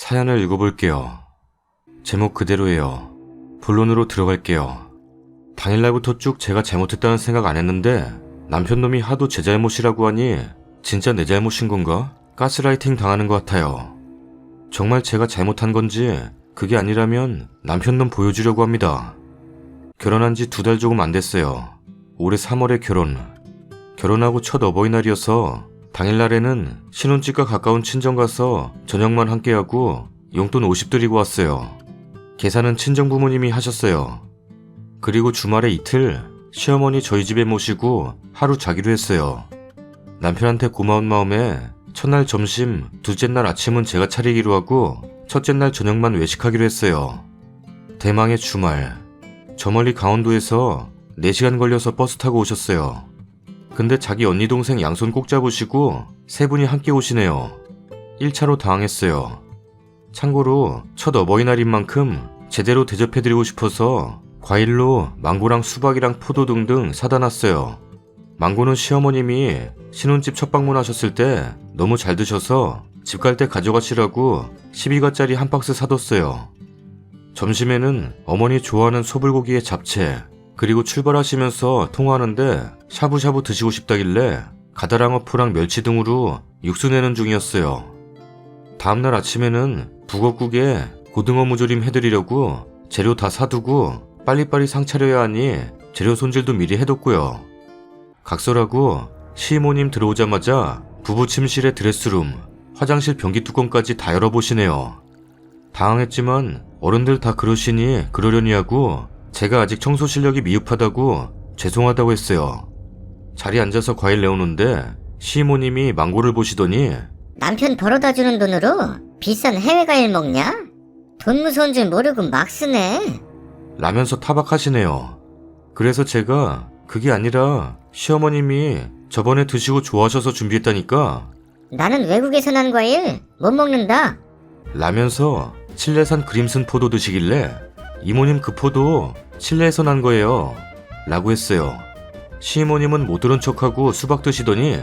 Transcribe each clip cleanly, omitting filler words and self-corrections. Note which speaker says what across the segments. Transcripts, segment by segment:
Speaker 1: 사연을 읽어볼게요. 제목 그대로예요. 본론으로 들어갈게요. 당일날부터 쭉 제가 잘못했다는 생각 안 했는데 남편놈이 하도 제 잘못이라고 하니 진짜 내 잘못인 건가? 가스라이팅 당하는 것 같아요. 정말 제가 잘못한 건지 그게 아니라면 남편놈 보여주려고 합니다. 결혼한 지 2달 조금 안 됐어요. 올해 3월에 결혼. 결혼하고 첫 어버이날이어서 당일날에는 신혼집과 가까운 친정 가서 저녁만 함께하고 용돈 50 드리고 왔어요. 계산은 친정 부모님이 하셨어요. 그리고 주말에 이틀 시어머니 저희 집에 모시고 하루 자기로 했어요. 남편한테 고마운 마음에 첫날 점심, 둘째 날 아침은 제가 차리기로 하고 첫째 날 저녁만 외식하기로 했어요. 대망의 주말. 저 멀리 강원도에서 4시간 걸려서 버스 타고 오셨어요. 근데 자기 언니 동생 양손 꼭 잡으시고 3분이 함께 오시네요. 1차로 당황했어요. 참고로 첫 어버이날인 만큼 제대로 대접해드리고 싶어서 과일로 망고랑 수박이랑 포도 등등 사다 놨어요. 망고는 시어머님이 신혼집 첫 방문하셨을 때 너무 잘 드셔서 집 갈 때 가져가시라고 12가짜리 한 박스 사뒀어요. 점심에는 어머니 좋아하는 소불고기에 잡채, 그리고 출발하시면서 통화하는데 샤브샤브 드시고 싶다길래 가다랑어포랑 멸치 등으로 육수 내는 중이었어요. 다음날 아침에는 북엇국에 고등어 무조림 해드리려고 재료 다 사두고 빨리빨리 상 차려야 하니 재료 손질도 미리 해뒀고요. 각설하고 시이모님 들어오자마자 부부 침실에 드레스룸, 화장실 변기 뚜껑까지 다 열어보시네요. 당황했지만 어른들 다 그러시니 그러려니 하고 제가 아직 청소 실력이 미흡하다고 죄송하다고 했어요. 자리에 앉아서 과일 내오는데 시이모님이 망고를 보시더니
Speaker 2: 남편 벌어다 주는 돈으로 비싼 해외 과일 먹냐? 돈 무서운 줄 모르고 막 쓰네.
Speaker 1: 라면서 타박하시네요. 그래서 제가 그게 아니라 시어머님이 저번에 드시고 좋아하셔서 준비했다니까
Speaker 2: 나는 외국에서 난 과일 못 먹는다.
Speaker 1: 라면서 칠레산 그림슨 포도 드시길래 이모님 그 포도 칠레에서 난 거예요 라고 했어요. 시이모님은 못 들은 척하고 수박 드시더니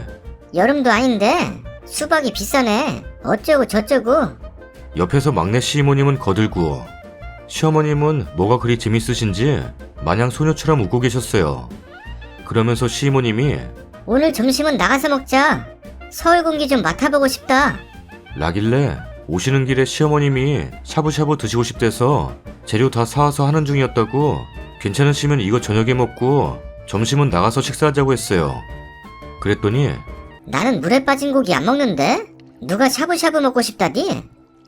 Speaker 2: 여름도 아닌데 수박이 비싸네. 어쩌고 저쩌고.
Speaker 1: 옆에서 막내 시이모님은 거들고 시어머님은 뭐가 그리 재밌으신지 마냥 소녀처럼 웃고 계셨어요. 그러면서 시이모님이
Speaker 2: 오늘 점심은 나가서 먹자. 서울 공기 좀 맡아보고 싶다.
Speaker 1: 라길래 오시는 길에 시어머님이 샤브샤브 드시고 싶대서 재료 다 사와서 하는 중이었다고 괜찮으시면 이거 저녁에 먹고 점심은 나가서 식사하자고 했어요. 그랬더니
Speaker 2: 나는 물에 빠진 고기 안 먹는데? 누가 샤브샤브 먹고 싶다니?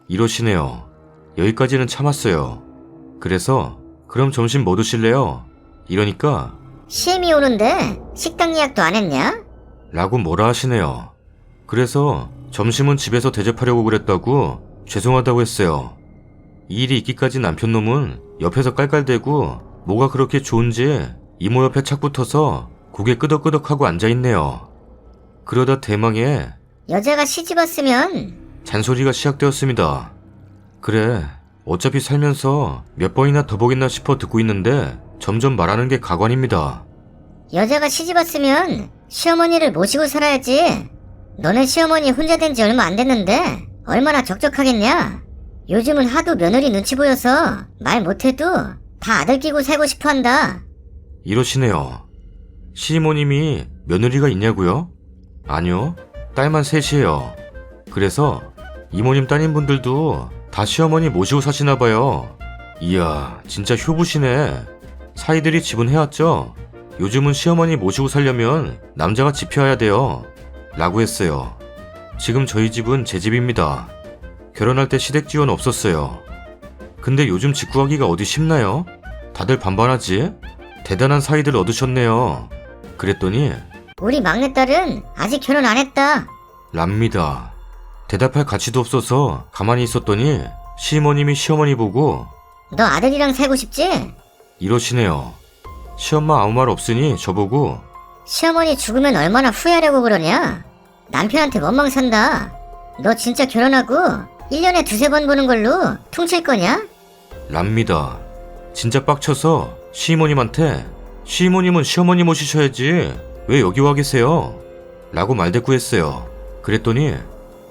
Speaker 1: 이러시네요. 여기까지는 참았어요. 그래서 그럼 점심 뭐 드실래요? 이러니까
Speaker 2: 시엠이 오는데 식당 예약도 안 했냐?
Speaker 1: 라고 뭐라 하시네요. 그래서 점심은 집에서 대접하려고 그랬다고 죄송하다고 했어요. 이 일이 있기까지 남편놈은 옆에서 깔깔대고 뭐가 그렇게 좋은지 이모 옆에 착 붙어서 고개 끄덕끄덕하고 앉아있네요. 그러다 대망의
Speaker 2: 여자가 시집 왔으면
Speaker 1: 잔소리가 시작되었습니다. 그래, 어차피 살면서 몇 번이나 더 보겠나 싶어 듣고 있는데 점점 말하는 게 가관입니다.
Speaker 2: 여자가 시집 왔으면 시어머니를 모시고 살아야지. 너네 시어머니 혼자 된 지 얼마 안 됐는데 얼마나 적적하겠냐? 요즘은 하도 며느리 눈치 보여서 말 못해도 다 아들 끼고 살고 싶어 한다.
Speaker 1: 이러시네요. 시이모님이 며느리가 있냐고요? 아니요, 딸만 셋이에요. 그래서 이모님 따님분들도 다 시어머니 모시고 사시나봐요. 이야, 진짜 효부시네. 사이들이 지분해왔죠? 요즘은 시어머니 모시고 살려면 남자가 지켜야 돼요 라고 했어요. 지금 저희 집은 제 집입니다. 결혼할 때 시댁 지원 없었어요. 근데 요즘 직구하기가 어디 쉽나요? 다들 반반하지? 대단한 사이들 얻으셨네요. 그랬더니
Speaker 2: 우리 막내딸은 아직 결혼 안 했다.
Speaker 1: 랍니다. 대답할 가치도 없어서 가만히 있었더니 시어머님이 시어머니 보고
Speaker 2: 너 아들이랑 살고 싶지?
Speaker 1: 이러시네요. 시엄마 아무 말 없으니 저보고
Speaker 2: 시어머니 죽으면 얼마나 후회하려고 그러냐? 남편한테 원망 산다. 너 진짜 결혼하고 1년에 2-3번 보는 걸로 퉁칠 거냐?
Speaker 1: 랍니다. 진짜 빡쳐서 시이모님한테 시이모님은 시어머니 모시셔야지 왜 여기 와 계세요? 라고 말대꾸했어요. 그랬더니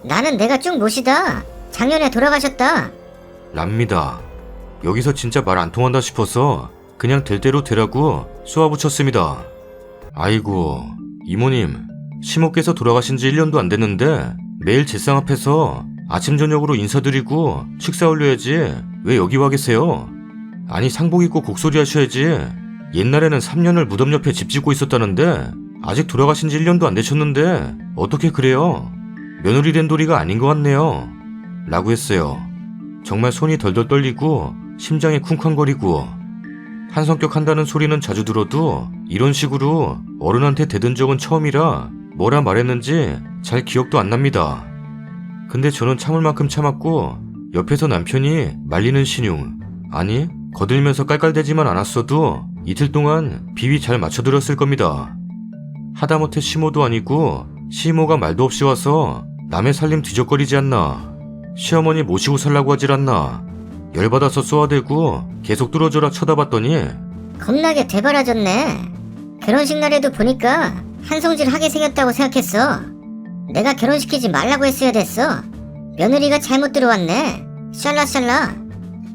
Speaker 2: 나는 내가 쭉 모시다. 작년에 돌아가셨다.
Speaker 1: 랍니다. 여기서 진짜 말 안 통한다 싶어서 그냥 될 대로 되라고 쏘아붙였습니다. 아이고, 이모님, 시모께서 돌아가신 지 1년도 안 됐는데 매일 제상 앞에서 아침 저녁으로 인사드리고 식사 올려야지 왜 여기 와 계세요? 아니, 상복 입고 곡소리 하셔야지. 옛날에는 3년을 무덤 옆에 집 짓고 있었다는데 아직 돌아가신 지 1년도 안 되셨는데 어떻게 그래요? 며느리 된 도리가 아닌 것 같네요. 라고 했어요. 정말 손이 덜덜 떨리고 심장이 쿵쾅거리고, 한 성격 한다는 소리는 자주 들어도 이런 식으로 어른한테 대든 적은 처음이라 뭐라 말했는지 잘 기억도 안 납니다. 근데 저는 참을 만큼 참았고 옆에서 남편이 말리는 신용, 아니 거들면서 깔깔대지만 않았어도 이틀 동안 비위 잘 맞춰들었을 겁니다. 하다못해 시모도 아니고 시모가 말도 없이 와서 남의 살림 뒤적거리지 않나, 시어머니 모시고 살라고 하질 않나, 열받아서 쏘아대고 계속 뚫어져라 쳐다봤더니
Speaker 2: 겁나게 되바라졌네. 결혼식 날에도 보니까 한성질하게 생겼다고 생각했어. 내가 결혼시키지 말라고 했어야 됐어. 며느리가 잘못 들어왔네. 샬라샬라.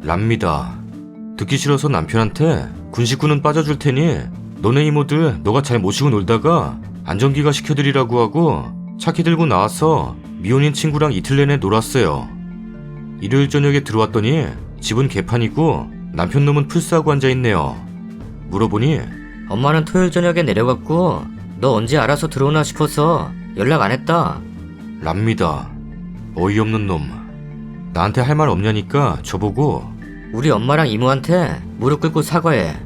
Speaker 1: 랍니다. 듣기 싫어서 남편한테 군 식구는 빠져줄 테니 너네 이모들 너가 잘 모시고 놀다가 안정기가 시켜드리라고 하고 차키 들고 나와서 미혼인 친구랑 이틀 내내 놀았어요. 일요일 저녁에 들어왔더니 집은 개판이고 남편 놈은 풀싸고 앉아있네요. 물어보니
Speaker 3: 엄마는 토요일 저녁에 내려갔고 너 언제 알아서 들어오나 싶어서 연락 안 했다.
Speaker 1: 랍니다. 어이없는 놈. 나한테 할 말 없냐니까 저보고
Speaker 3: 우리 엄마랑 이모한테 무릎 꿇고 사과해.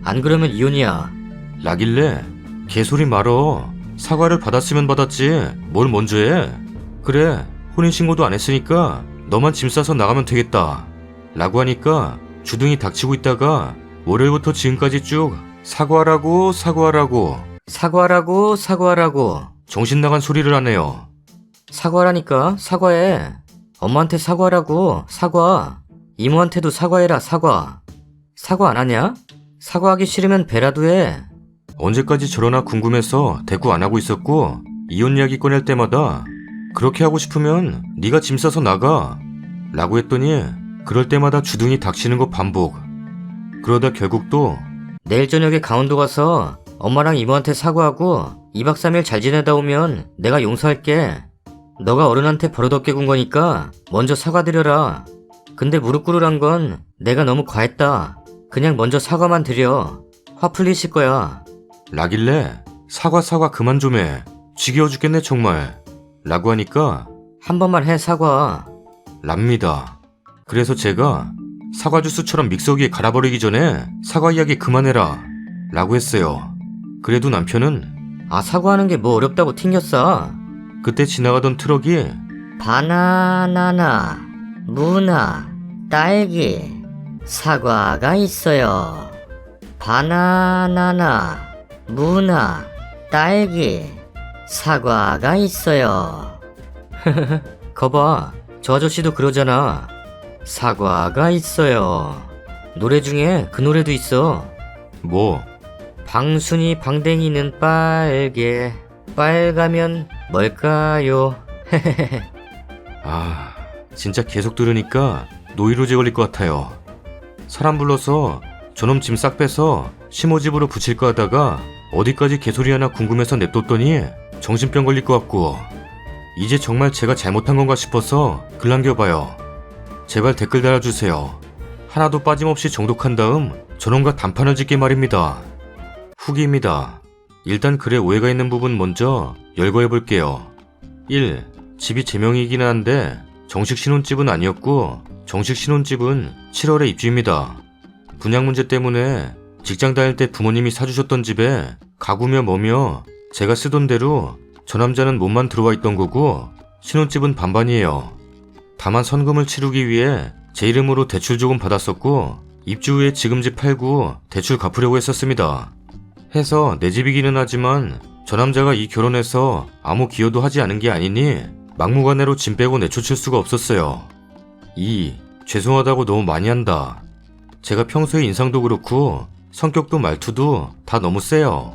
Speaker 3: 안 그러면 이혼이야.
Speaker 1: 라길래 개소리 말어. 사과를 받았으면 받았지 뭘 먼저 해. 그래, 혼인신고도 안 했으니까 너만 짐 싸서 나가면 되겠다 라고 하니까 주둥이 닥치고 있다가 월요일부터 지금까지 쭉 사과하라고
Speaker 3: 사과하라고
Speaker 1: 정신 나간 소리를 하네요.
Speaker 3: 사과하라니까 사과해. 엄마한테 사과하라고 사과. 이모한테도 사과해라 사과. 사과 안 하냐? 사과하기 싫으면 배라도 해.
Speaker 1: 언제까지 저러나 궁금해서 대꾸 안 하고 있었고, 이혼 이야기 꺼낼 때마다 그렇게 하고 싶으면 네가 짐 싸서 나가 라고 했더니 그럴 때마다 주둥이 닥치는 거 반복. 그러다 결국 또
Speaker 3: 내일 저녁에 강원도 가서 엄마랑 이모한테 사과하고 2박 3일 잘 지내다 오면 내가 용서할게. 너가 어른한테 버릇없게 군 거니까 먼저 사과드려라. 근데 무릎 꿇으란 건 내가 너무 과했다. 그냥 먼저 사과만 드려. 화 풀리실 거야.
Speaker 1: 라길래 사과 그만 좀 해. 지겨워 죽겠네 정말 라고 하니까
Speaker 3: 한 번만 해 사과.
Speaker 1: 랍니다. 그래서 제가 사과 주스처럼 믹서기에 갈아버리기 전에 사과 이야기 그만해라 라고 했어요. 그래도 남편은
Speaker 3: 아 사과하는 게 뭐 어렵다고 튕겼어.
Speaker 1: 그때 지나가던 트럭이
Speaker 3: 바나나나 무나 딸기 사과가 있어요. 바나나나 무나 딸기 사과가 있어요. 거봐 저 아저씨도 그러잖아. 사과가 있어요. 노래 중에 그 노래도 있어.
Speaker 1: 뭐
Speaker 3: 방순이 방댕이는 빨개 빨가면 뭘까요?
Speaker 1: 아, 진짜 계속 들으니까 노이로제 걸릴 것 같아요. 사람 불러서 저놈 짐 싹 빼서 시모집으로 붙일까 하다가 어디까지 개소리 하나 궁금해서 냅뒀더니 정신병 걸릴 것 같고, 이제 정말 제가 잘못한 건가 싶어서 글 남겨봐요. 제발 댓글 달아주세요. 하나도 빠짐없이 정독한 다음 저놈과 단판을 짓게 말입니다. 후기입니다. 일단 글에 오해가 있는 부분 먼저 열거해볼게요. 1. 집이 제 명의이긴 한데 정식 신혼집은 아니었고 정식 신혼집은 7월에 입주입니다. 분양 문제 때문에 직장 다닐 때 부모님이 사주셨던 집에 가구며 뭐며 제가 쓰던 대로 저 남자는 몸만 들어와 있던 거고 신혼집은 반반이에요. 다만 선금을 치르기 위해 제 이름으로 대출 조금 받았었고 입주 후에 지금 집 팔고 대출 갚으려고 했었습니다. 해서 내 집이기는 하지만 저 남자가 이 결혼해서 아무 기여도 하지 않은 게 아니니 막무가내로 짐 빼고 내쫓을 수가 없었어요. 2. 죄송하다고 너무 많이 한다. 제가 평소에 인상도 그렇고 성격도 말투도 다 너무 세요.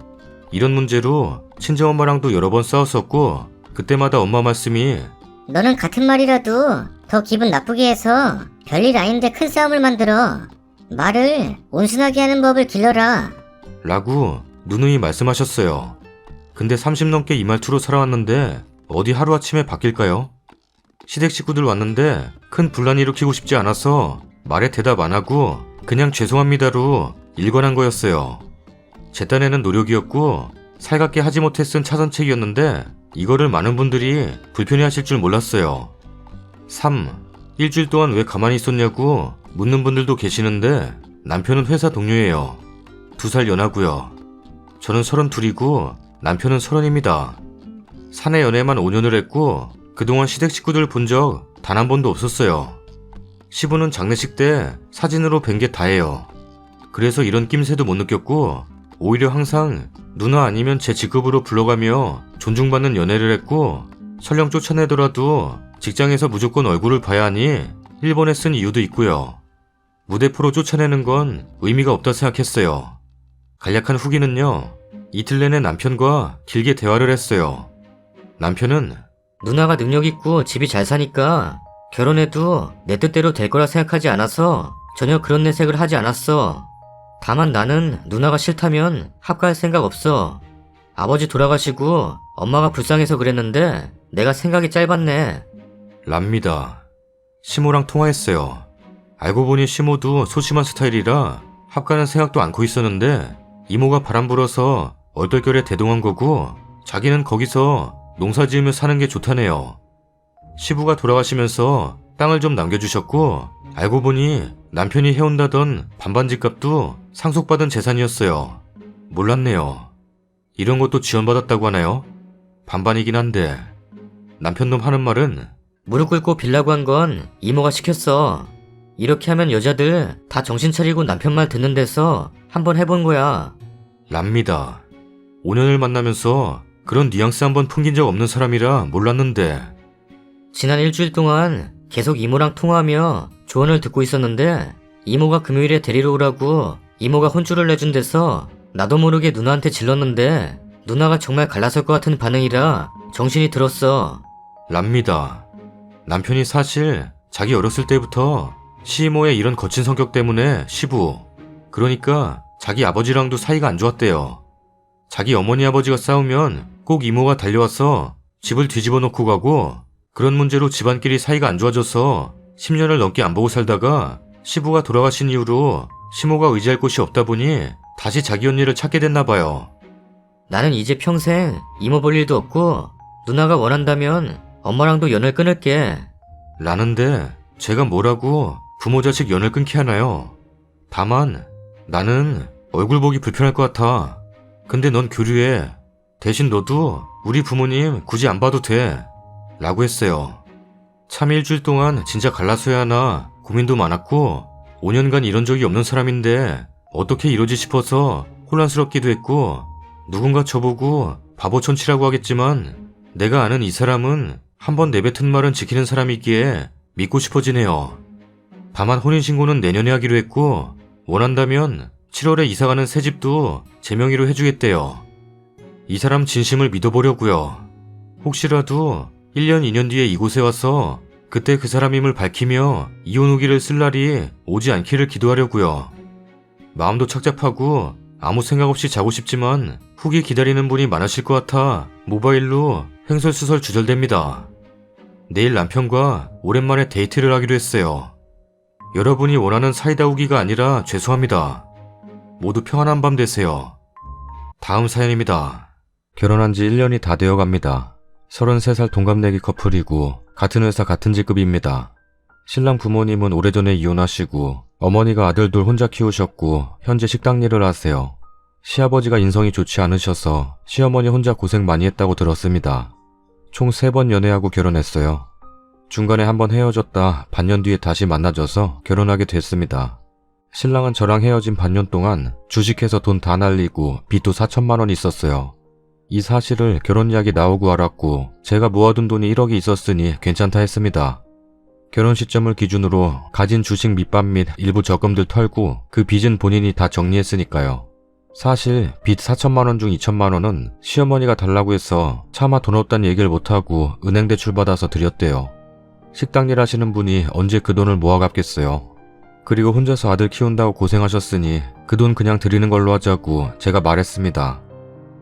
Speaker 1: 이런 문제로 친정엄마랑도 여러 번 싸웠었고 그때마다 엄마 말씀이
Speaker 2: 너는 같은 말이라도 더 더 기분 나쁘게 해서 별일 아닌데 큰 싸움을 만들어. 말을 온순하게 하는 법을 길러라.
Speaker 1: 라고 누누이 말씀하셨어요. 근데 30 넘게 이 말투로 살아왔는데 어디 하루아침에 바뀔까요? 시댁 식구들 왔는데 큰 분란 일으키고 싶지 않아서 말에 대답 안 하고 그냥 죄송합니다로 일관한 거였어요. 제 딴에는 노력이었고 살갑게 하지 못해 쓴 차선책이었는데 이거를 많은 분들이 불편해하실 줄 몰랐어요. 3. 일주일 동안 왜 가만히 있었냐고 묻는 분들도 계시는데 남편은 회사 동료예요. 2살 연하고요. 저는 32이고 남편은 30입니다. 사내 연애만 5년을 했고 그동안 시댁 식구들 본 적 단 한 번도 없었어요. 시부는 장례식 때 사진으로 뵌 게 다예요. 그래서 이런 낌새도 못 느꼈고 오히려 항상 누나 아니면 제 직급으로 불러가며 존중받는 연애를 했고 설령 쫓아내더라도 직장에서 무조건 얼굴을 봐야 하니 일본에 쓴 이유도 있고요. 무대 프로 쫓아내는 건 의미가 없다 생각했어요. 간략한 후기는요. 이틀 내내 남편과 길게 대화를 했어요. 남편은
Speaker 3: 누나가 능력 있고 집이 잘 사니까 결혼해도 내 뜻대로 될 거라 생각하지 않아서 전혀 그런 내색을 하지 않았어. 다만 나는 누나가 싫다면 합가할 생각 없어. 아버지 돌아가시고 엄마가 불쌍해서 그랬는데 내가 생각이 짧았네.
Speaker 1: 랍니다. 시모랑 통화했어요. 알고 보니 시모도 소심한 스타일이라 합가는 생각도 않고 있었는데 이모가 바람 불어서 얼떨결에 대동한 거고 자기는 거기서 농사 지으며 사는 게 좋다네요. 시부가 돌아가시면서 땅을 좀 남겨주셨고 알고 보니 남편이 해온다던 반반 집값도 상속받은 재산이었어요. 몰랐네요. 이런 것도 지원받았다고 하나요? 반반이긴 한데 남편 놈 하는 말은
Speaker 3: 무릎 꿇고 빌라고 한 건 이모가 시켰어. 이렇게 하면 여자들 다 정신 차리고 남편 말 듣는 데서 한번 해본 거야.
Speaker 1: 랍니다. 5년을 만나면서 그런 뉘앙스 한번 풍긴 적 없는 사람이라 몰랐는데
Speaker 3: 지난 일주일 동안 계속 이모랑 통화하며 조언을 듣고 있었는데 이모가 금요일에 데리러 오라고 이모가 혼쭐을 내준 데서 나도 모르게 누나한테 질렀는데 누나가 정말 갈라설 것 같은 반응이라 정신이 들었어.
Speaker 1: 랍니다. 남편이 사실 자기 어렸을 때부터 시이모의 이런 거친 성격 때문에 시부, 그러니까 자기 아버지랑도 사이가 안 좋았대요. 자기 어머니 아버지가 싸우면 꼭 이모가 달려와서 집을 뒤집어 놓고 가고 그런 문제로 집안끼리 사이가 안 좋아져서 10년을 넘게 안 보고 살다가 시부가 돌아가신 이후로 시모가 의지할 곳이 없다 보니 다시 자기 언니를 찾게 됐나 봐요.
Speaker 3: 나는 이제 평생 이모 볼 일도 없고 누나가 원한다면 엄마랑도 연을 끊을게.
Speaker 1: 라는데 제가 뭐라고 부모 자식 연을 끊게 하나요? 다만 나는 얼굴 보기 불편할 것 같아. 근데 넌 교류해. 대신 너도 우리 부모님 굳이 안 봐도 돼. 라고 했어요. 참 일주일 동안 진짜 갈라서야 하나 고민도 많았고 5년간 이런 적이 없는 사람인데 어떻게 이러지 싶어서 혼란스럽기도 했고 누군가 저보고 바보천치라고 하겠지만 내가 아는 이 사람은 한번 내뱉은 말은 지키는 사람이기에 믿고 싶어지네요. 다만 혼인신고는 내년에 하기로 했고 원한다면 7월에 이사가는 새 집도 제 명의로 해주겠대요. 이 사람 진심을 믿어보려고요. 혹시라도 1년 2년 뒤에 이곳에 와서 그때 그 사람임을 밝히며 이혼 후기를 쓸 날이 오지 않기를 기도하려고요. 마음도 착잡하고 아무 생각 없이 자고 싶지만 후기 기다리는 분이 많으실 것 같아 모바일로 횡설수설 주절됩니다. 내일 남편과 오랜만에 데이트를 하기로 했어요. 여러분이 원하는 사이다 후기가 아니라 죄송합니다. 모두 평안한 밤 되세요. 다음 사연입니다. 결혼한 지 1년이 다 되어갑니다. 33살 동갑내기 커플이고 같은 회사 같은 직급입니다. 신랑 부모님은 오래전에 이혼하시고 어머니가 아들 둘 혼자 키우셨고 현재 식당 일을 하세요. 시아버지가 인성이 좋지 않으셔서 시어머니 혼자 고생 많이 했다고 들었습니다. 총 3번 연애하고 결혼했어요. 중간에 한번 헤어졌다 반년 뒤에 다시 만나져서 결혼하게 됐습니다. 신랑은 저랑 헤어진 반년 동안 주식해서 돈 다 날리고 빚도 4천만 원 있었어요. 이 사실을 결혼 이야기 나오고 알았고 제가 모아둔 돈이 1억이 있었으니 괜찮다 했습니다. 결혼 시점을 기준으로 가진 주식 밑밥 및 일부 적금들 털고 그 빚은 본인이 다 정리했으니까요. 사실 빚 4천만 원 중 2천만 원은 시어머니가 달라고 해서 차마 돈 없다는 얘기를 못하고 은행 대출 받아서 드렸대요. 식당 일 하시는 분이 언제 그 돈을 모아 갚겠어요. 그리고 혼자서 아들 키운다고 고생하셨으니 그 돈 그냥 드리는 걸로 하자고 제가 말했습니다.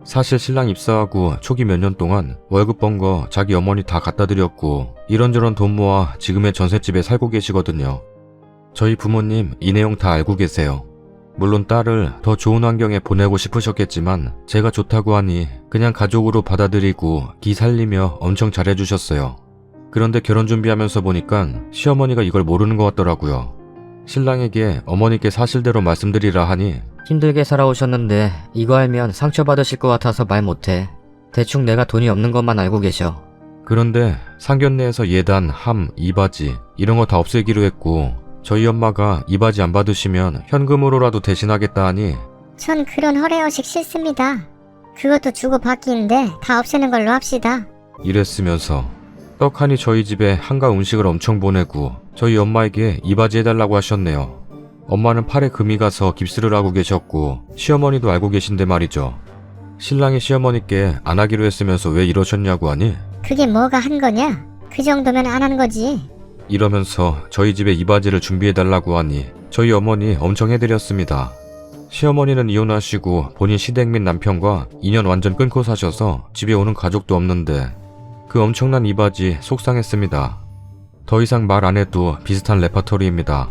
Speaker 1: 사실 신랑 입사하고 초기 몇 년 동안 월급 번 거 자기 어머니 다 갖다 드렸고 이런저런 돈 모아 지금의 전셋집에 살고 계시거든요. 저희 부모님 이 내용 다 알고 계세요. 물론 딸을 더 좋은 환경에 보내고 싶으셨겠지만 제가 좋다고 하니 그냥 가족으로 받아들이고 기 살리며 엄청 잘해주셨어요. 그런데 결혼 준비하면서 보니까 시어머니가 이걸 모르는 것 같더라고요. 신랑에게 어머니께 사실대로 말씀드리라 하니
Speaker 3: 힘들게 살아오셨는데 이거 알면 상처받으실 것 같아서 말 못해. 대충 내가 돈이 없는 것만 알고 계셔.
Speaker 1: 그런데 상견례에서 예단, 함, 이바지 이런 거 다 없애기로 했고 저희 엄마가 이바지 안 받으시면 현금으로라도 대신하겠다 하니
Speaker 2: 전 그런 허례허식 싫습니다. 그것도 주고받기인데 다 없애는 걸로 합시다.
Speaker 1: 이랬으면서 떡하니 저희 집에 한가 음식을 엄청 보내고 저희 엄마에게 이바지 해달라고 하셨네요. 엄마는 팔에 금이 가서 깁스를 하고 계셨고 시어머니도 알고 계신데 말이죠. 신랑이 시어머니께 안 하기로 했으면서 왜 이러셨냐고 하니
Speaker 2: 그게 뭐가 한 거냐? 그 정도면 안 한 거지.
Speaker 1: 이러면서 저희 집에 이바지를 준비해달라고 하니 저희 어머니 엄청 해드렸습니다. 시어머니는 이혼하시고 본인 시댁 및 남편과 인연 완전 끊고 사셔서 집에 오는 가족도 없는데 그 엄청난 이바지 속상했습니다. 더 이상 말 안 해도 비슷한 레퍼토리입니다.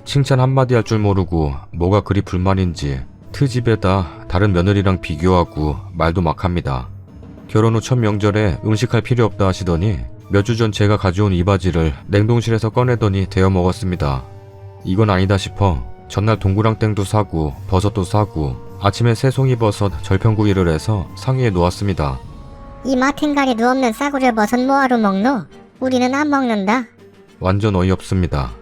Speaker 1: 칭찬 한마디 할 줄 모르고 뭐가 그리 불만인지 트집에다 다른 며느리랑 비교하고 말도 막 합니다. 결혼 후 첫 명절에 음식할 필요 없다 하시더니 몇 주 전 제가 가져온 이바지를 냉동실에서 꺼내더니 데워 먹었습니다. 이건 아니다 싶어 전날 동그랑땡도 사고 버섯도 사고 아침에 새송이버섯 절편구이를 해서 상위에 놓았습니다.
Speaker 2: 이 마탱가리도 없는 싸구려 버섯 뭐하러 먹노? 우리는 안 먹는다.
Speaker 1: 완전 어이없습니다.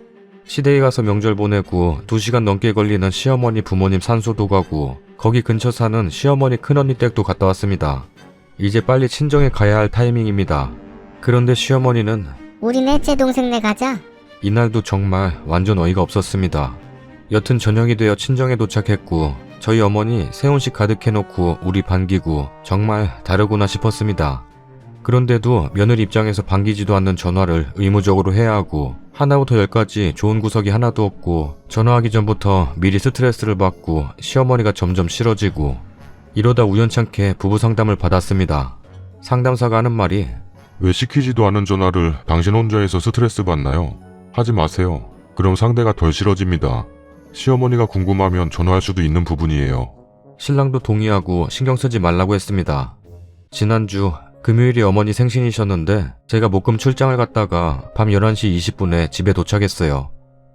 Speaker 1: 시댁에 가서 명절 보내고 2시간 넘게 걸리는 시어머니 부모님 산소도 가고 거기 근처 사는 시어머니 큰언니 댁도 갔다 왔습니다. 이제 빨리 친정에 가야 할 타이밍입니다. 그런데 시어머니는
Speaker 2: 우리 넷째 동생네 가자.
Speaker 1: 이날도 정말 완전 어이가 없었습니다. 여튼 저녁이 되어 친정에 도착했고 저희 어머니 새혼식 가득해놓고 우리 반기고 정말 다르구나 싶었습니다. 그런데도 며느리 입장에서 반기지도 않는 전화를 의무적으로 해야 하고 하나부터 10까지 좋은 구석이 하나도 없고 전화하기 전부터 미리 스트레스를 받고 시어머니가 점점 싫어지고 이러다 우연찮게 부부 상담을 받았습니다. 상담사가 하는 말이
Speaker 4: 왜 시키지도 않은 전화를 당신 혼자 해서 스트레스 받나요? 하지 마세요. 그럼 상대가 덜 싫어집니다. 시어머니가 궁금하면 전화할 수도 있는 부분이에요.
Speaker 1: 신랑도 동의하고 신경 쓰지 말라고 했습니다. 지난주 금요일이 어머니 생신이셨는데 제가 목금 출장을 갔다가 밤 11시 20분에 집에 도착했어요.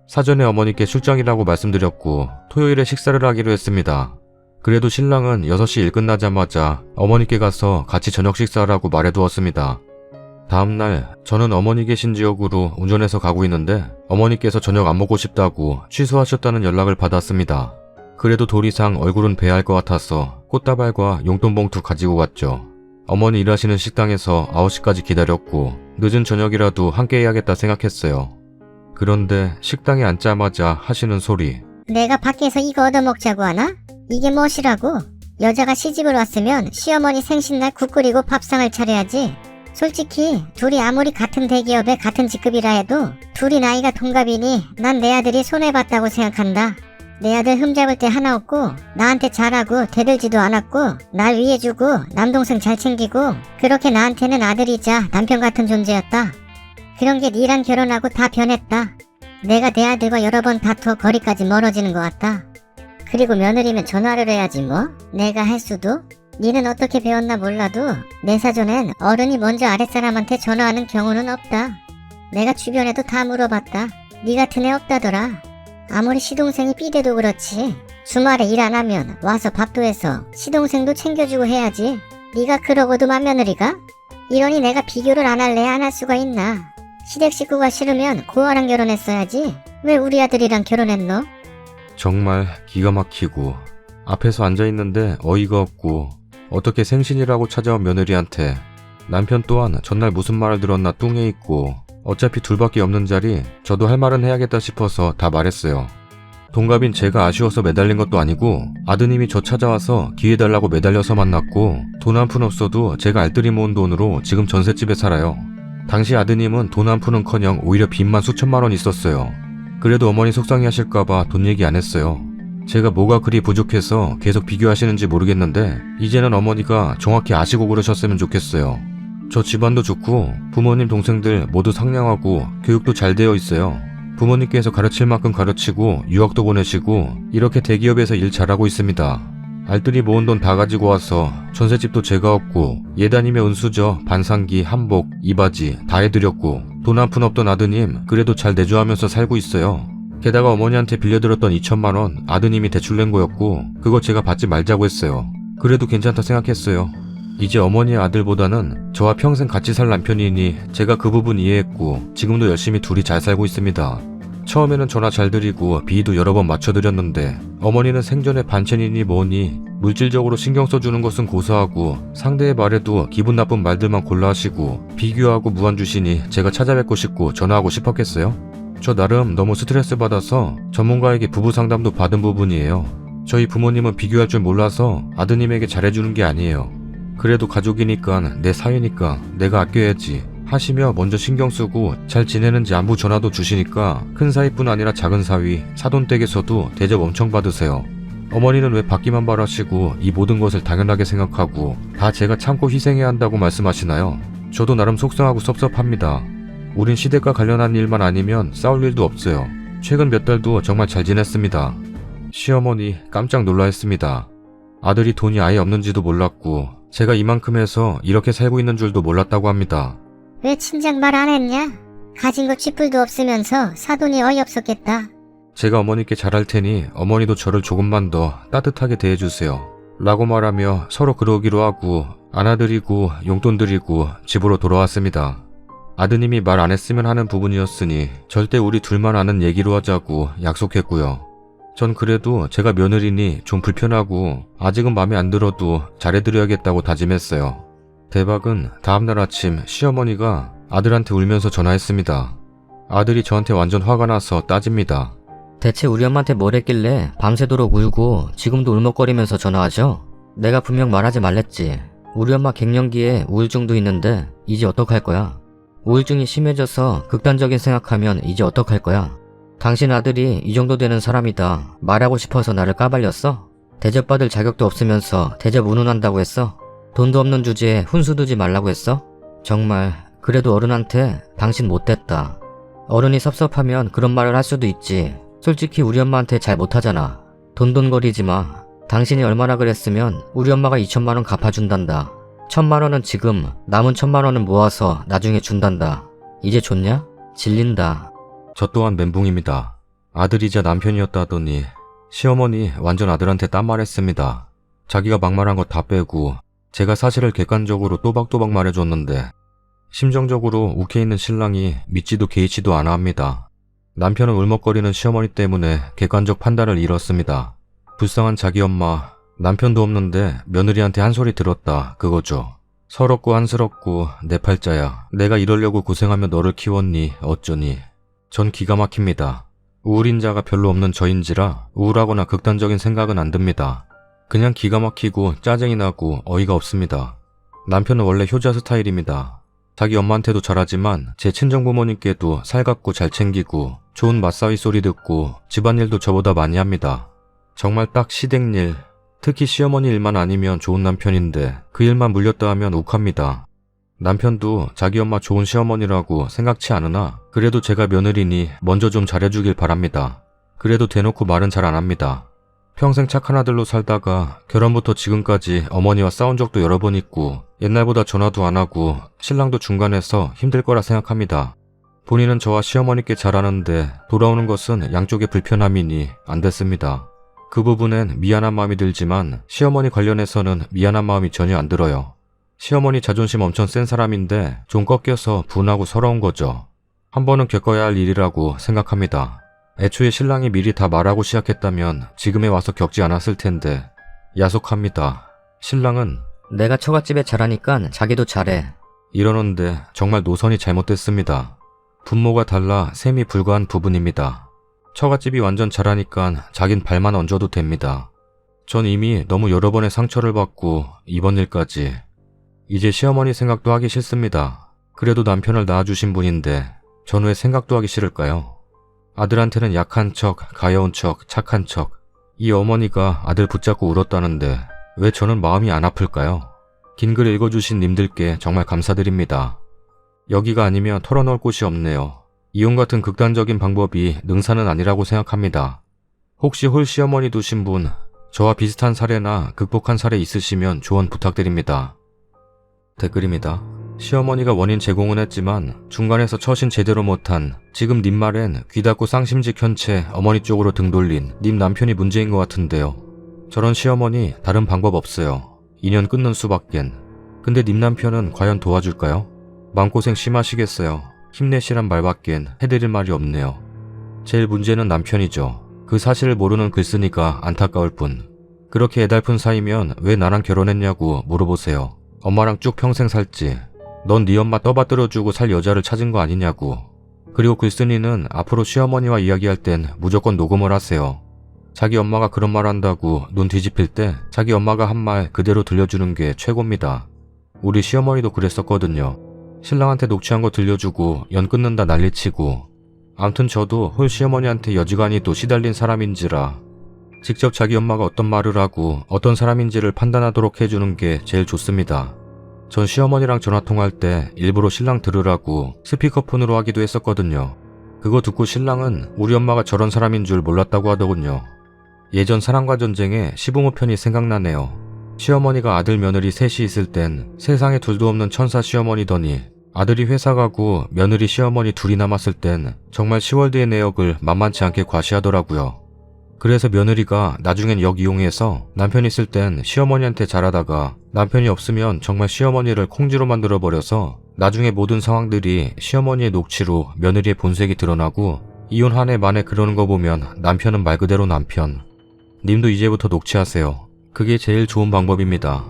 Speaker 1: 사전에 어머니께 출장이라고 말씀드렸고 토요일에 식사를 하기로 했습니다. 그래도 신랑은 6시 일 끝나자마자 어머니께 가서 같이 저녁 식사하라고 말해두었습니다. 다음날 저는 어머니 계신 지역으로 운전해서 가고 있는데 어머니께서 저녁 안 먹고 싶다고 취소하셨다는 연락을 받았습니다. 그래도 도리상 얼굴은 뵈야 할 것 같아서 꽃다발과 용돈 봉투 가지고 갔죠. 어머니 일하시는 식당에서 9시까지 기다렸고 늦은 저녁이라도 함께 해야겠다 생각했어요. 그런데 식당에 앉자마자 하시는 소리.
Speaker 2: 내가 밖에서 이거 얻어먹자고 하나? 이게 무엇이라고? 여자가 시집을 왔으면 시어머니 생신날 국 끓이고 밥상을 차려야지. 솔직히 둘이 아무리 같은 대기업에 같은 직급이라 해도 둘이 나이가 동갑이니 난 내 아들이 손해봤다고 생각한다. 내 아들 흠잡을 때 하나 없고 나한테 잘하고 대들지도 않았고 날 위해주고 남동생 잘 챙기고 그렇게 나한테는 아들이자 남편 같은 존재였다. 그런 게 니랑 결혼하고 다 변했다. 내가 내 아들과 여러 번 다투어 거리까지 멀어지는 것 같다. 그리고 며느리면 전화를 해야지 뭐? 내가 할 수도? 니는 어떻게 배웠나 몰라도 내 사전엔 어른이 먼저 아랫사람한테 전화하는 경우는 없다. 내가 주변에도 다 물어봤다. 니 같은 애 없다더라. 아무리 시동생이 삐대도 그렇지 주말에 일 안 하면 와서 밥도 해서 시동생도 챙겨주고 해야지. 니가 그러고도만 며느리가? 이러니 내가 비교를 안 할래 안 할 수가 있나. 시댁 식구가 싫으면 고아랑 결혼했어야지. 왜 우리 아들이랑 결혼했노?
Speaker 1: 정말 기가 막히고 앞에서 앉아있는데 어이가 없고 어떻게 생신이라고 찾아온 며느리한테 남편 또한 전날 무슨 말을 들었나 뚱해 있고 어차피 둘밖에 없는 자리 저도 할 말은 해야겠다 싶어서 다 말했어요. 동갑인 제가 아쉬워서 매달린 것도 아니고 아드님이 저 찾아와서 기회 달라고 매달려서 만났고 돈 한 푼 없어도 제가 알뜰히 모은 돈으로 지금 전셋집에 살아요. 당시 아드님은 돈 한 푼은커녕 오히려 빚만 수천만 원 있었어요. 그래도 어머니 속상해하실까봐 돈 얘기 안 했어요. 제가 뭐가 그리 부족해서 계속 비교하시는지 모르겠는데 이제는 어머니가 정확히 아시고 그러셨으면 좋겠어요. 저 집안도 좋고 부모님 동생들 모두 상냥하고 교육도 잘 되어 있어요. 부모님께서 가르칠 만큼 가르치고 유학도 보내시고 이렇게 대기업에서 일 잘하고 있습니다. 알뜰히 모은 돈 다 가지고 와서 전셋집도 제가 얻고 예단이며 은수저, 반상기, 한복, 이바지 다 해드렸고 돈 한 푼 없던 아드님 그래도 잘 내조하면서 살고 있어요. 게다가 어머니한테 빌려들었던 2천만 원 아드님이 대출 낸 거였고 그거 제가 받지 말자고 했어요. 그래도 괜찮다 생각했어요. 이제 어머니의 아들보다는 저와 평생 같이 살 남편이니 제가 그 부분 이해했고 지금도 열심히 둘이 잘 살고 있습니다. 처음에는 전화 잘 드리고 비위도 여러 번 맞춰드렸는데 어머니는 생전에 반찬이니 뭐니 물질적으로 신경 써주는 것은 고사하고 상대의 말에도 기분 나쁜 말들만 골라 하시고 비교하고 무안 주시니 제가 찾아뵙고 싶고 전화하고 싶었겠어요? 저 나름 너무 스트레스 받아서 전문가에게 부부 상담도 받은 부분이에요. 저희 부모님은 비교할 줄 몰라서 아드님에게 잘해주는 게 아니에요. 그래도 가족이니까 내 사위니까 내가 아껴야지 하시며 먼저 신경 쓰고 잘 지내는지 안부 전화도 주시니까 큰 사위뿐 아니라 작은 사위, 사돈댁에서도 대접 엄청 받으세요. 어머니는 왜 받기만 바라시고 이 모든 것을 당연하게 생각하고 다 제가 참고 희생해야 한다고 말씀하시나요? 저도 나름 속상하고 섭섭합니다. 우린 시댁과 관련한 일만 아니면 싸울 일도 없어요. 최근 몇 달도 정말 잘 지냈습니다. 시어머니 깜짝 놀라했습니다. 아들이 돈이 아예 없는지도 몰랐고 제가 이만큼 해서 이렇게 살고 있는 줄도 몰랐다고 합니다.
Speaker 2: 왜 친정 말 안 했냐? 가진 거 쥐뿔도 없으면서 사돈이 어이없었겠다.
Speaker 1: 제가 어머니께 잘할 테니 어머니도 저를 조금만 더 따뜻하게 대해주세요. 라고 말하며 서로 그러기로 하고 안아드리고 용돈 드리고 집으로 돌아왔습니다. 아드님이 말 안 했으면 하는 부분이었으니 절대 우리 둘만 아는 얘기로 하자고 약속했고요. 전 그래도 제가 며느리니 좀 불편하고 아직은 마음에 안 들어도 잘해드려야겠다고 다짐했어요. 대박은 다음날 아침 시어머니가 아들한테 울면서 전화했습니다. 아들이 저한테 완전 화가 나서 따집니다.
Speaker 3: 대체 우리 엄마한테 뭘 했길래 밤새도록 울고 지금도 울먹거리면서 전화하죠? 내가 분명 말하지 말랬지. 우리 엄마 갱년기에 우울증도 있는데 이제 어떡할 거야? 우울증이 심해져서 극단적인 생각하면 이제 어떡할 거야? 당신 아들이 이 정도 되는 사람이다. 말하고 싶어서 나를 까발렸어? 대접받을 자격도 없으면서 대접 운운한다고 했어? 돈도 없는 주제에 훈수 두지 말라고 했어? 정말 그래도 어른한테 당신 못됐다. 어른이 섭섭하면 그런 말을 할 수도 있지. 솔직히 우리 엄마한테 잘 못하잖아. 돈돈거리지 마. 당신이 얼마나 그랬으면 우리 엄마가 2천만 원 갚아준단다. 1,000만 원은 지금, 남은 1,000만 원은 모아서 나중에 준단다. 이제 좋냐? 질린다.
Speaker 1: 저 또한 멘붕입니다. 아들이자 남편이었다더니 시어머니 완전 아들한테 딴 말했습니다. 자기가 막말한 거 다 빼고 제가 사실을 객관적으로 또박또박 말해줬는데 심정적으로 욱해 있는 신랑이 믿지도 개의치도 않아 합니다. 남편은 울먹거리는 시어머니 때문에 객관적 판단을 잃었습니다. 불쌍한 자기 엄마, 남편도 없는데 며느리한테 한 소리 들었다 그거죠. 서럽고 한스럽고 내 팔자야. 내가 이러려고 고생하며 너를 키웠니 어쩌니. 전 기가 막힙니다. 우울인자가 별로 없는 저인지라 우울하거나 극단적인 생각은 안 듭니다. 그냥 기가 막히고 짜증이 나고 어이가 없습니다. 남편은 원래 효자 스타일입니다. 자기 엄마한테도 잘하지만 제 친정부모님께도 살갑고 잘 챙기고 좋은 맞사위 소리 듣고 집안일도 저보다 많이 합니다. 정말 딱 시댁일, 특히 시어머니 일만 아니면 좋은 남편인데 그 일만 물렸다 하면 욱합니다. 남편도 자기 엄마 좋은 시어머니라고 생각치 않으나 그래도 제가 며느리니 먼저 좀 잘해주길 바랍니다. 그래도 대놓고 말은 잘 안 합니다. 평생 착한 아들로 살다가 결혼부터 지금까지 어머니와 싸운 적도 여러 번 있고 옛날보다 전화도 안 하고 신랑도 중간에서 힘들 거라 생각합니다. 본인은 저와 시어머니께 잘하는데 돌아오는 것은 양쪽의 불편함이니 안 됐습니다. 그 부분엔 미안한 마음이 들지만 시어머니 관련해서는 미안한 마음이 전혀 안 들어요. 시어머니 자존심 엄청 센 사람인데 좀 꺾여서 분하고 서러운 거죠. 한 번은 겪어야 할 일이라고 생각합니다. 애초에 신랑이 미리 다 말하고 시작했다면 지금에 와서 겪지 않았을 텐데 야속합니다. 신랑은
Speaker 3: 내가 처갓집에 잘하니까 자기도 잘해.
Speaker 1: 이러는데 정말 노선이 잘못됐습니다. 분모가 달라 셈이 불과한 부분입니다. 처갓집이 완전 잘하니까 자긴 발만 얹어도 됩니다. 전 이미 너무 여러 번의 상처를 받고 이번 일까지 이제 시어머니 생각도 하기 싫습니다. 그래도 남편을 낳아주신 분인데 전 왜 생각도 하기 싫을까요? 아들한테는 약한 척, 가여운 척, 착한 척. 이 어머니가 아들 붙잡고 울었다는데 왜 저는 마음이 안 아플까요? 긴 글 읽어주신 님들께 정말 감사드립니다. 여기가 아니면 털어놓을 곳이 없네요. 이혼 같은 극단적인 방법이 능사는 아니라고 생각합니다. 혹시 홀 시어머니 두신 분, 저와 비슷한 사례나 극복한 사례 있으시면 조언 부탁드립니다. 댓글입니다. 시어머니가 원인 제공은 했지만 중간에서 처신 제대로 못한 지금 님 말엔 귀 닫고 쌍심지 켠 채 어머니 쪽으로 등 돌린 님 남편이 문제인 것 같은데요. 저런 시어머니 다른 방법 없어요. 인연 끊는 수밖엔. 근데 님 남편은 과연 도와줄까요? 마음고생 심하시겠어요. 힘내시란 말밖엔 해드릴 말이 없네요. 제일 문제는 남편이죠. 그 사실을 모르는 글쓰니까 안타까울 뿐. 그렇게 애달픈 사이면 왜 나랑 결혼했냐고 물어보세요. 엄마랑 쭉 평생 살지. 넌 네 엄마 떠받들어주고 살 여자를 찾은 거 아니냐고. 그리고 글쓴이는 앞으로 시어머니와 이야기할 땐 무조건 녹음을 하세요. 자기 엄마가 그런 말 한다고 눈 뒤집힐 때 자기 엄마가 한 말 그대로 들려주는 게 최고입니다. 우리 시어머니도 그랬었거든요. 신랑한테 녹취한 거 들려주고 연 끊는다 난리치고. 암튼 저도 홀 시어머니한테 여지간히 또 시달린 사람인지라 직접 자기 엄마가 어떤 말을 하고 어떤 사람인지를 판단하도록 해주는 게 제일 좋습니다. 전 시어머니랑 전화통화할 때 일부러 신랑 들으라고 스피커폰으로 하기도 했었거든요. 그거 듣고 신랑은 우리 엄마가 저런 사람인 줄 몰랐다고 하더군요. 예전 사랑과 전쟁에 시부모 편이 생각나네요. 시어머니가 아들 며느리 셋이 있을 땐 세상에 둘도 없는 천사 시어머니더니 아들이 회사 가고 며느리 시어머니 둘이 남았을 땐 정말 10월드의 내역을 만만치 않게 과시하더라고요. 그래서 며느리가 나중엔 역 이용해서 남편 있을 땐 시어머니한테 잘하다가 남편이 없으면 정말 시어머니를 콩쥐로 만들어버려서 나중에 모든 상황들이 시어머니의 녹취로 며느리의 본색이 드러나고 이혼 한 해 만에 그러는 거 보면 남편은 말 그대로 남편. 님도 이제부터 녹취하세요. 그게 제일 좋은 방법입니다.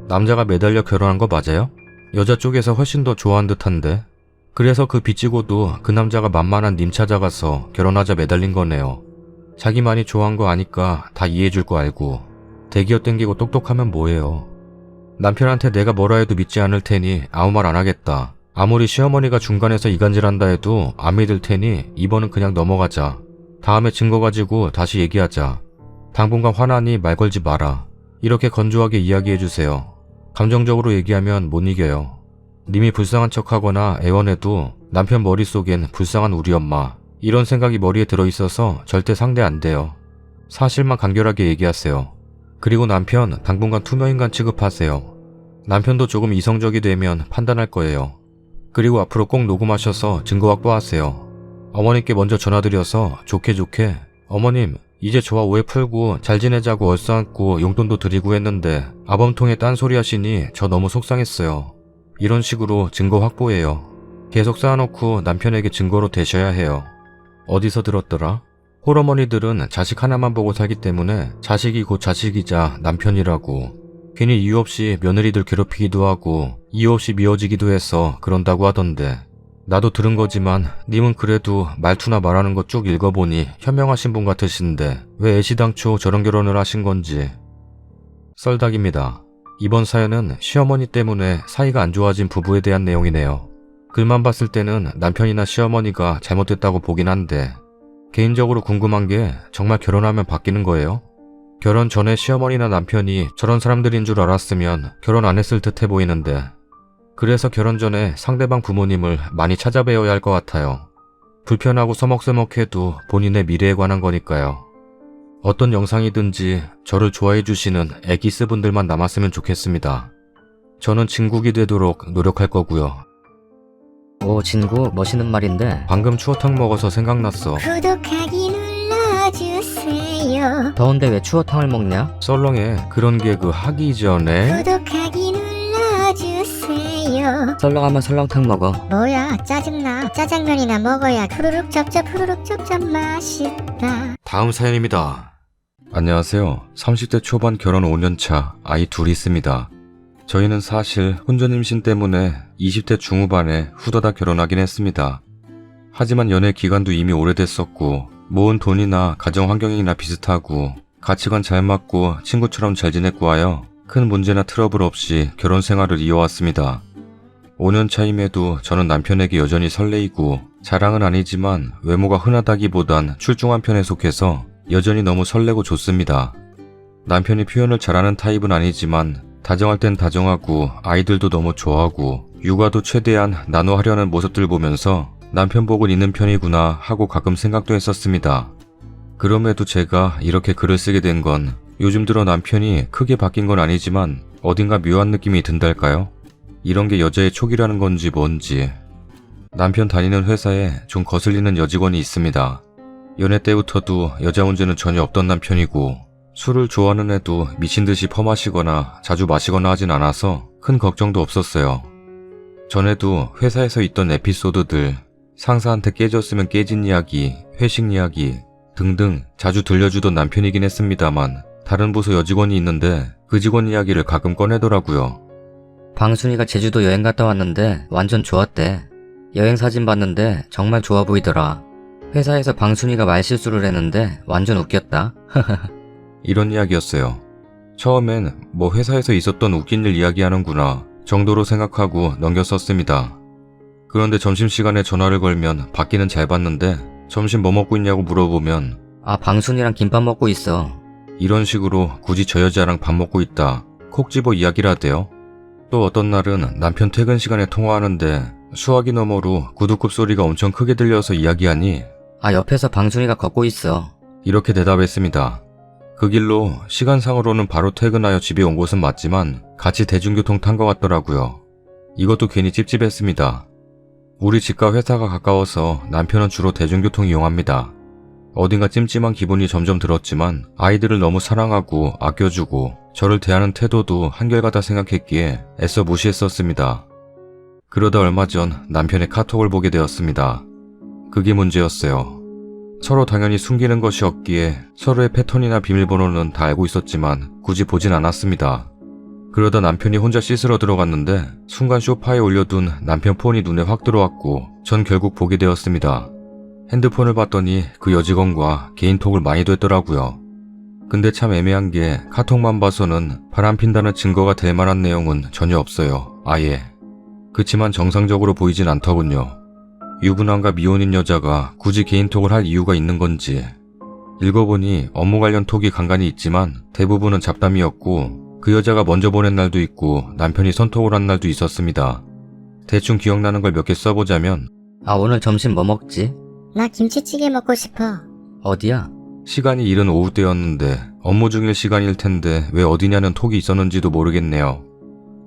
Speaker 1: 남자가 매달려 결혼한 거 맞아요? 여자 쪽에서 훨씬 더 좋아한 듯한데. 그래서 그 빚지고도 그 남자가 만만한 님 찾아가서 결혼하자 매달린 거네요. 자기만이 좋아한 거 아니까 다 이해해줄 거 알고 대기업 땡기고 똑똑하면 뭐해요. 남편한테 내가 뭐라 해도 믿지 않을 테니 아무 말 안 하겠다. 아무리 시어머니가 중간에서 이간질한다 해도 안 믿을 테니 이번은 그냥 넘어가자. 다음에 증거 가지고 다시 얘기하자. 당분간 화나니 말 걸지 마라. 이렇게 건조하게 이야기해주세요. 감정적으로 얘기하면 못 이겨요. 님이 불쌍한 척하거나 애원해도 남편 머릿속엔 불쌍한 우리 엄마 이런 생각이 머리에 들어있어서 절대 상대 안 돼요. 사실만 간결하게 얘기하세요. 그리고 남편 당분간 투명인간 취급하세요. 남편도 조금 이성적이 되면 판단할 거예요. 그리고 앞으로 꼭 녹음하셔서 증거 확보하세요. 어머님께 먼저 전화드려서 좋게 어머님 이제 저와 오해 풀고 잘 지내자고 얼싸안고 용돈도 드리고 했는데 아범통에 딴소리 하시니 저 너무 속상했어요. 이런 식으로 증거 확보해요. 계속 쌓아놓고 남편에게 증거로 대셔야 해요. 어디서 들었더라? 홀어머니들은 자식 하나만 보고 살기 때문에 자식이 곧 자식이자 남편이라고. 괜히 이유 없이 며느리들 괴롭히기도 하고 이유 없이 미워지기도 해서 그런다고 하던데. 나도 들은 거지만 님은 그래도 말투나 말하는 거 쭉 읽어보니 현명하신 분 같으신데 왜 애시당초 저런 결혼을 하신 건지. 썰닭입니다. 이번 사연은 시어머니 때문에 사이가 안 좋아진 부부에 대한 내용이네요. 글만 봤을 때는 남편이나 시어머니가 잘못됐다고 보긴 한데 개인적으로 궁금한 게 정말 결혼하면 바뀌는 거예요? 결혼 전에 시어머니나 남편이 저런 사람들인 줄 알았으면 결혼 안 했을 듯해 보이는데 그래서 결혼 전에 상대방 부모님을 많이 찾아뵈어야 할 것 같아요. 불편하고 서먹서먹해도 본인의 미래에 관한 거니까요. 어떤 영상이든지 저를 좋아해 주시는 애기스 분들만 남았으면 좋겠습니다. 저는 진국이 되도록 노력할 거고요.
Speaker 3: 오, 진구 멋있는 말인데
Speaker 1: 방금 추어탕 먹어서 생각났어.
Speaker 2: 구독하기 눌러주세요.
Speaker 3: 더운데 왜 추어탕을 먹냐?
Speaker 1: 썰렁해. 그런 개그 하기 전에
Speaker 2: 구독하기 눌러주세요.
Speaker 3: 썰렁하면 설렁탕 먹어.
Speaker 2: 뭐야 짜증나. 짜장면이나 먹어야 후루룩 쩝쩝 맛있다.
Speaker 1: 다음 사연입니다. 안녕하세요. 30대 초반 결혼 5년차 아이 둘이 있습니다. 저희는 사실 혼전 임신 때문에 20대 중후반에 후다닥 결혼하긴 했습니다. 하지만 연애 기간도 이미 오래됐었고 모은 돈이나 가정 환경이나 비슷하고 가치관 잘 맞고 친구처럼 잘 지냈고 하여 큰 문제나 트러블 없이 결혼 생활을 이어왔습니다. 5년 차임에도 저는 남편에게 여전히 설레이고 자랑은 아니지만 외모가 흔하다기보단 출중한 편에 속해서 여전히 너무 설레고 좋습니다. 남편이 표현을 잘하는 타입은 아니지만 다정할 땐 다정하고 아이들도 너무 좋아하고 육아도 최대한 나눠하려는 모습들 보면서 남편 복은 있는 편이구나 하고 가끔 생각도 했었습니다. 그럼에도 제가 이렇게 글을 쓰게 된 건 요즘 들어 남편이 크게 바뀐 건 아니지만 어딘가 묘한 느낌이 든달까요? 이런 게 여자의 촉이라는 건지 뭔지. 남편 다니는 회사에 좀 거슬리는 여직원이 있습니다. 연애 때부터도 여자 문제는 전혀 없던 남편이고 술을 좋아하는 애도 미친듯이 퍼마시거나 자주 마시거나 하진 않아서 큰 걱정도 없었어요. 전에도 회사에서 있던 에피소드들, 상사한테 깨졌으면 깨진 이야기, 회식 이야기 등등 자주 들려주던 남편이긴 했습니다만 다른 부서 여직원이 있는데 그 직원 이야기를 가끔 꺼내더라고요.
Speaker 3: 방순이가 제주도 여행 갔다 왔는데 완전 좋았대. 여행 사진 봤는데 정말 좋아 보이더라. 회사에서 방순이가 말실수를 했는데 완전 웃겼다.
Speaker 1: 이런 이야기였어요. 처음엔 뭐 회사에서 있었던 웃긴 일 이야기하는구나 정도로 생각하고 넘겼었습니다. 그런데 점심시간에 전화를 걸면 받기는 잘 받는데 점심 뭐 먹고 있냐고 물어보면
Speaker 3: 아, 방순이랑 김밥 먹고 있어.
Speaker 1: 이런 식으로 굳이 저 여자랑 밥 먹고 있다 콕 집어 이야기를 하대요. 또 어떤 날은 남편 퇴근 시간에 통화하는데 수화기 너머로 구두굽 소리가 엄청 크게 들려서 이야기하니
Speaker 3: 아, 옆에서 방순이가 걷고 있어.
Speaker 1: 이렇게 대답했습니다. 그 길로 시간상으로는 바로 퇴근하여 집에 온 곳은 맞지만 같이 대중교통 탄 것 같더라고요. 이것도 괜히 찝찝했습니다. 우리 집과 회사가 가까워서 남편은 주로 대중교통 이용합니다. 어딘가 찜찜한 기분이 점점 들었지만 아이들을 너무 사랑하고 아껴주고 저를 대하는 태도도 한결같아 생각했기에 애써 무시했었습니다. 그러다 얼마 전 남편의 카톡을 보게 되었습니다. 그게 문제였어요. 서로 당연히 숨기는 것이 없기에 서로의 패턴이나 비밀번호는 다 알고 있었지만 굳이 보진 않았습니다. 그러다 남편이 혼자 씻으러 들어갔는데 순간 소파에 올려둔 남편 폰이 눈에 확 들어왔고 전 결국 보게 되었습니다. 핸드폰을 봤더니 그 여직원과 개인톡을 많이 됐더라고요. 근데 참 애매한 게 카톡만 봐서는 바람핀다는 증거가 될 만한 내용은 전혀 없어요. 아예. 그치만 정상적으로 보이진 않더군요. 유부남과 미혼인 여자가 굳이 개인톡을 할 이유가 있는 건지. 읽어보니 업무 관련 톡이 간간히 있지만 대부분은 잡담이었고 그 여자가 먼저 보낸 날도 있고 남편이 선톡을 한 날도 있었습니다. 대충 기억나는 걸 몇 개 써보자면
Speaker 3: 아, 오늘 점심 뭐 먹지?
Speaker 2: 나 김치찌개 먹고 싶어.
Speaker 3: 어디야?
Speaker 1: 시간이 이른 오후 때였는데 업무 중일 시간일 텐데 왜 어디냐는 톡이 있었는지도 모르겠네요.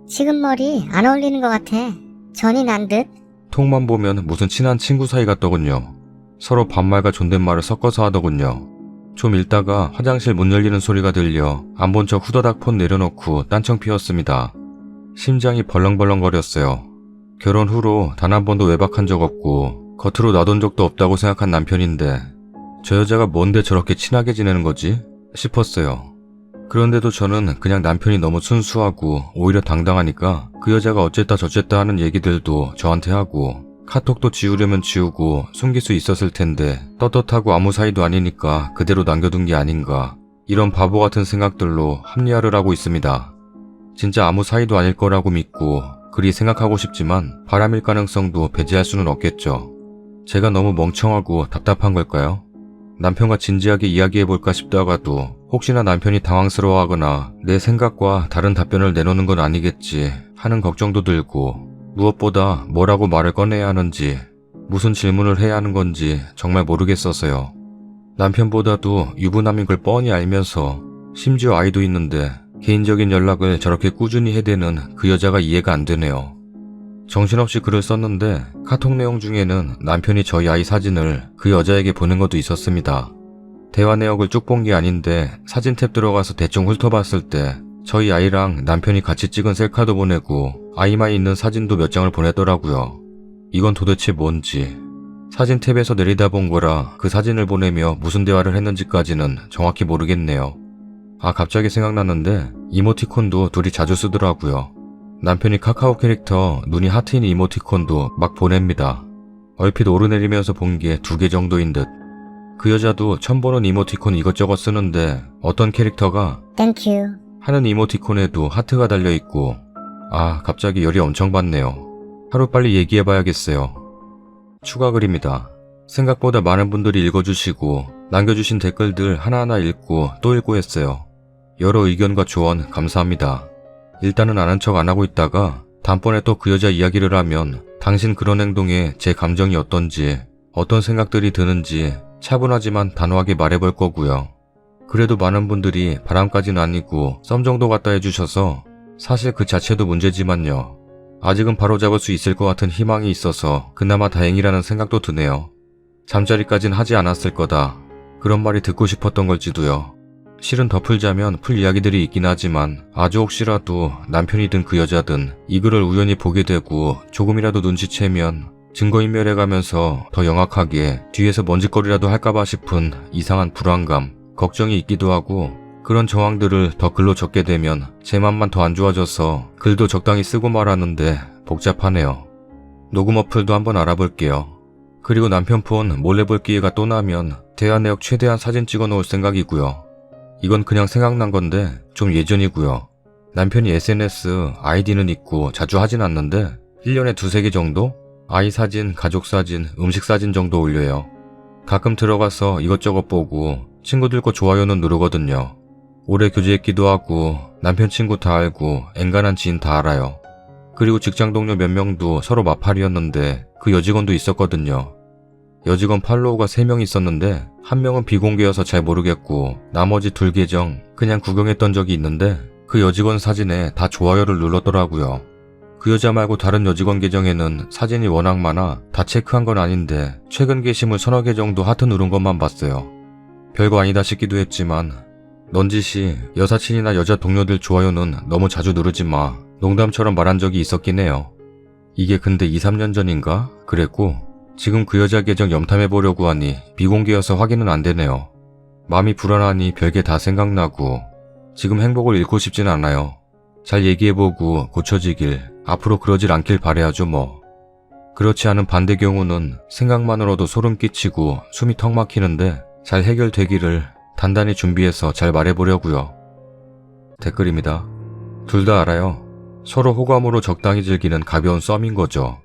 Speaker 2: 지금 머리 안 어울리는 것 같아. 전이 난 듯.
Speaker 1: 톡만 보면 무슨 친한 친구 사이 같더군요. 서로 반말과 존댓말을 섞어서 하더군요. 좀 읽다가 화장실 문 열리는 소리가 들려 안 본 척 후다닥 폰 내려놓고 딴청 피웠습니다. 심장이 벌렁벌렁거렸어요. 결혼 후로 단 한 번도 외박한 적 없고 겉으로 놔둔 적도 없다고 생각한 남편인데 저 여자가 뭔데 저렇게 친하게 지내는 거지? 싶었어요. 그런데도 저는 그냥 남편이 너무 순수하고 오히려 당당하니까 그 여자가 어쨌다 저쨌다 하는 얘기들도 저한테 하고 카톡도 지우려면 지우고 숨길 수 있었을 텐데 떳떳하고 아무 사이도 아니니까 그대로 남겨둔 게 아닌가 이런 바보 같은 생각들로 합리화를 하고 있습니다. 진짜 아무 사이도 아닐 거라고 믿고 그리 생각하고 싶지만 바람일 가능성도 배제할 수는 없겠죠. 제가 너무 멍청하고 답답한 걸까요? 남편과 진지하게 이야기해볼까 싶다가도 혹시나 남편이 당황스러워하거나 내 생각과 다른 답변을 내놓는 건 아니겠지 하는 걱정도 들고 무엇보다 뭐라고 말을 꺼내야 하는지 무슨 질문을 해야 하는 건지 정말 모르겠어서요. 남편보다도 유부남인 걸 뻔히 알면서 심지어 아이도 있는데 개인적인 연락을 저렇게 꾸준히 해대는 그 여자가 이해가 안 되네요. 정신없이 글을 썼는데 카톡 내용 중에는 남편이 저희 아이 사진을 그 여자에게 보낸 것도 있었습니다. 대화 내역을 쭉 본 게 아닌데 사진 탭 들어가서 대충 훑어봤을 때 저희 아이랑 남편이 같이 찍은 셀카도 보내고 아이만 있는 사진도 몇 장을 보냈더라고요. 이건 도대체 뭔지. 사진 탭에서 내리다본 거라 그 사진을 보내며 무슨 대화를 했는지까지는 정확히 모르겠네요. 아, 갑자기 생각났는데 이모티콘도 둘이 자주 쓰더라고요. 남편이 카카오 캐릭터 눈이 하트인 이모티콘도 막 보냅니다. 얼핏 오르내리면서 본 게 2개 정도인 듯. 그 여자도 처음 보는 이모티콘 이것저것 쓰는데 어떤 캐릭터가
Speaker 2: 땡큐.
Speaker 1: 하는 이모티콘에도 하트가 달려있고 아, 갑자기 열이 엄청 받네요. 하루빨리 얘기해봐야겠어요. 추가 글입니다. 생각보다 많은 분들이 읽어주시고 남겨주신 댓글들 하나하나 읽고 또 읽고 했어요. 여러 의견과 조언 감사합니다. 일단은 아는 척 안 하고 있다가 다음번에 또 그 여자 이야기를 하면 당신 그런 행동에 제 감정이 어떤지, 어떤 생각들이 드는지 차분하지만 단호하게 말해볼 거고요. 그래도 많은 분들이 바람까지는 아니고 썸 정도 갖다 해주셔서 사실 그 자체도 문제지만요. 아직은 바로잡을 수 있을 것 같은 희망이 있어서 그나마 다행이라는 생각도 드네요. 잠자리까진 하지 않았을 거다. 그런 말이 듣고 싶었던 걸지도요. 실은 더 풀자면 풀 이야기들이 있긴 하지만 아주 혹시라도 남편이든 그 여자든 이 글을 우연히 보게 되고 조금이라도 눈치채면 증거인멸해가면서 더 영악하게 뒤에서 먼지거리라도 할까봐 싶은 이상한 불안감, 걱정이 있기도 하고 그런 정황들을 더 글로 적게 되면 제 맘만 더 안 좋아져서 글도 적당히 쓰고 말하는데 복잡하네요. 녹음 어플도 한번 알아볼게요. 그리고 남편 폰 몰래 볼 기회가 또 나면 대화 내역 최대한 사진 찍어 놓을 생각이고요. 이건 그냥 생각난 건데 좀 예전이고요. 남편이 SNS 아이디는 있고 자주 하진 않는데 1년에 2-3개 정도? 아이 사진, 가족 사진, 음식 사진 정도 올려요. 가끔 들어가서 이것저것 보고 친구들 거 좋아요는 누르거든요. 오래 교제했기도 하고 남편 친구 다 알고 엔간한 지인 다 알아요. 그리고 직장 동료 몇 명도 서로 마팔이었는데 그 여직원도 있었거든요. 여직원 팔로워가 3명 있었는데 1명은 비공개여서 잘 모르겠고 나머지 2 계정 그냥 구경했던 적이 있는데 그 여직원 사진에 다 좋아요를 눌렀더라고요. 그 여자 말고 다른 여직원 계정에는 사진이 워낙 많아 다 체크한 건 아닌데 최근 게시물 3-4개 정도 하트 누른 것만 봤어요. 별거 아니다 싶기도 했지만 넌지시 여사친이나 여자 동료들 좋아요는 너무 자주 누르지 마. 농담처럼 말한 적이 있었긴 해요. 이게 근데 2-3년 전인가? 그랬고 지금 그 여자 계정 염탐해보려고 하니 비공개여서 확인은 안 되네요. 마음이 불안하니 별게 다 생각나고 지금 행복을 잃고 싶진 않아요. 잘 얘기해보고 고쳐지길, 앞으로 그러질 않길 바라야죠 뭐. 그렇지 않은 반대 경우는 생각만으로도 소름 끼치고 숨이 턱 막히는데 잘 해결되기를 단단히 준비해서 잘 말해보려고요. 댓글입니다. 둘 다 알아요. 서로 호감으로 적당히 즐기는 가벼운 썸인 거죠.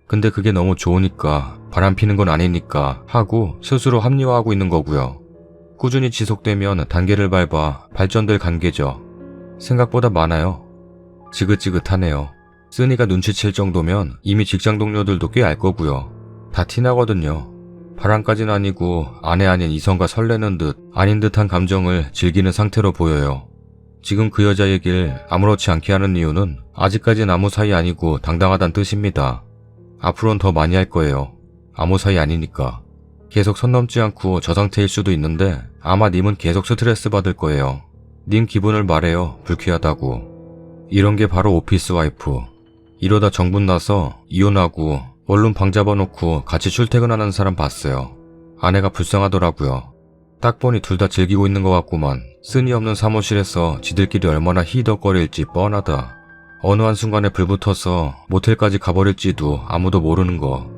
Speaker 1: 근데 그게 너무 좋으니까 바람피는 건 아니니까 하고 스스로 합리화하고 있는 거고요. 꾸준히 지속되면 단계를 밟아 발전될 관계죠. 생각보다 많아요. 지긋지긋하네요. 쓰니가 눈치챌 정도면 이미 직장 동료들도 꽤 알 거고요. 다 티나거든요. 바람까진 아니고 아내 아닌 이성과 설레는 듯 아닌 듯한 감정을 즐기는 상태로 보여요. 지금 그 여자 얘기를 아무렇지 않게 하는 이유는 아직까진 아무 사이 아니고 당당하단 뜻입니다. 앞으로는 더 많이 할 거예요. 아무 사이 아니니까. 계속 선 넘지 않고 저 상태일 수도 있는데 아마 님은 계속 스트레스 받을 거예요. 님 기분을 말해요. 불쾌하다고. 이런 게 바로 오피스 와이프. 이러다 정분 나서 이혼하고 원룸 방 잡아놓고 같이 출퇴근하는 사람 봤어요. 아내가 불쌍하더라고요. 딱 보니 둘 다 즐기고 있는 것 같구만. 쓴이 없는 사무실에서 지들끼리 얼마나 히덕거릴지 뻔하다. 어느 한순간에 불붙어서 모텔까지 가버릴지도 아무도 모르는 거.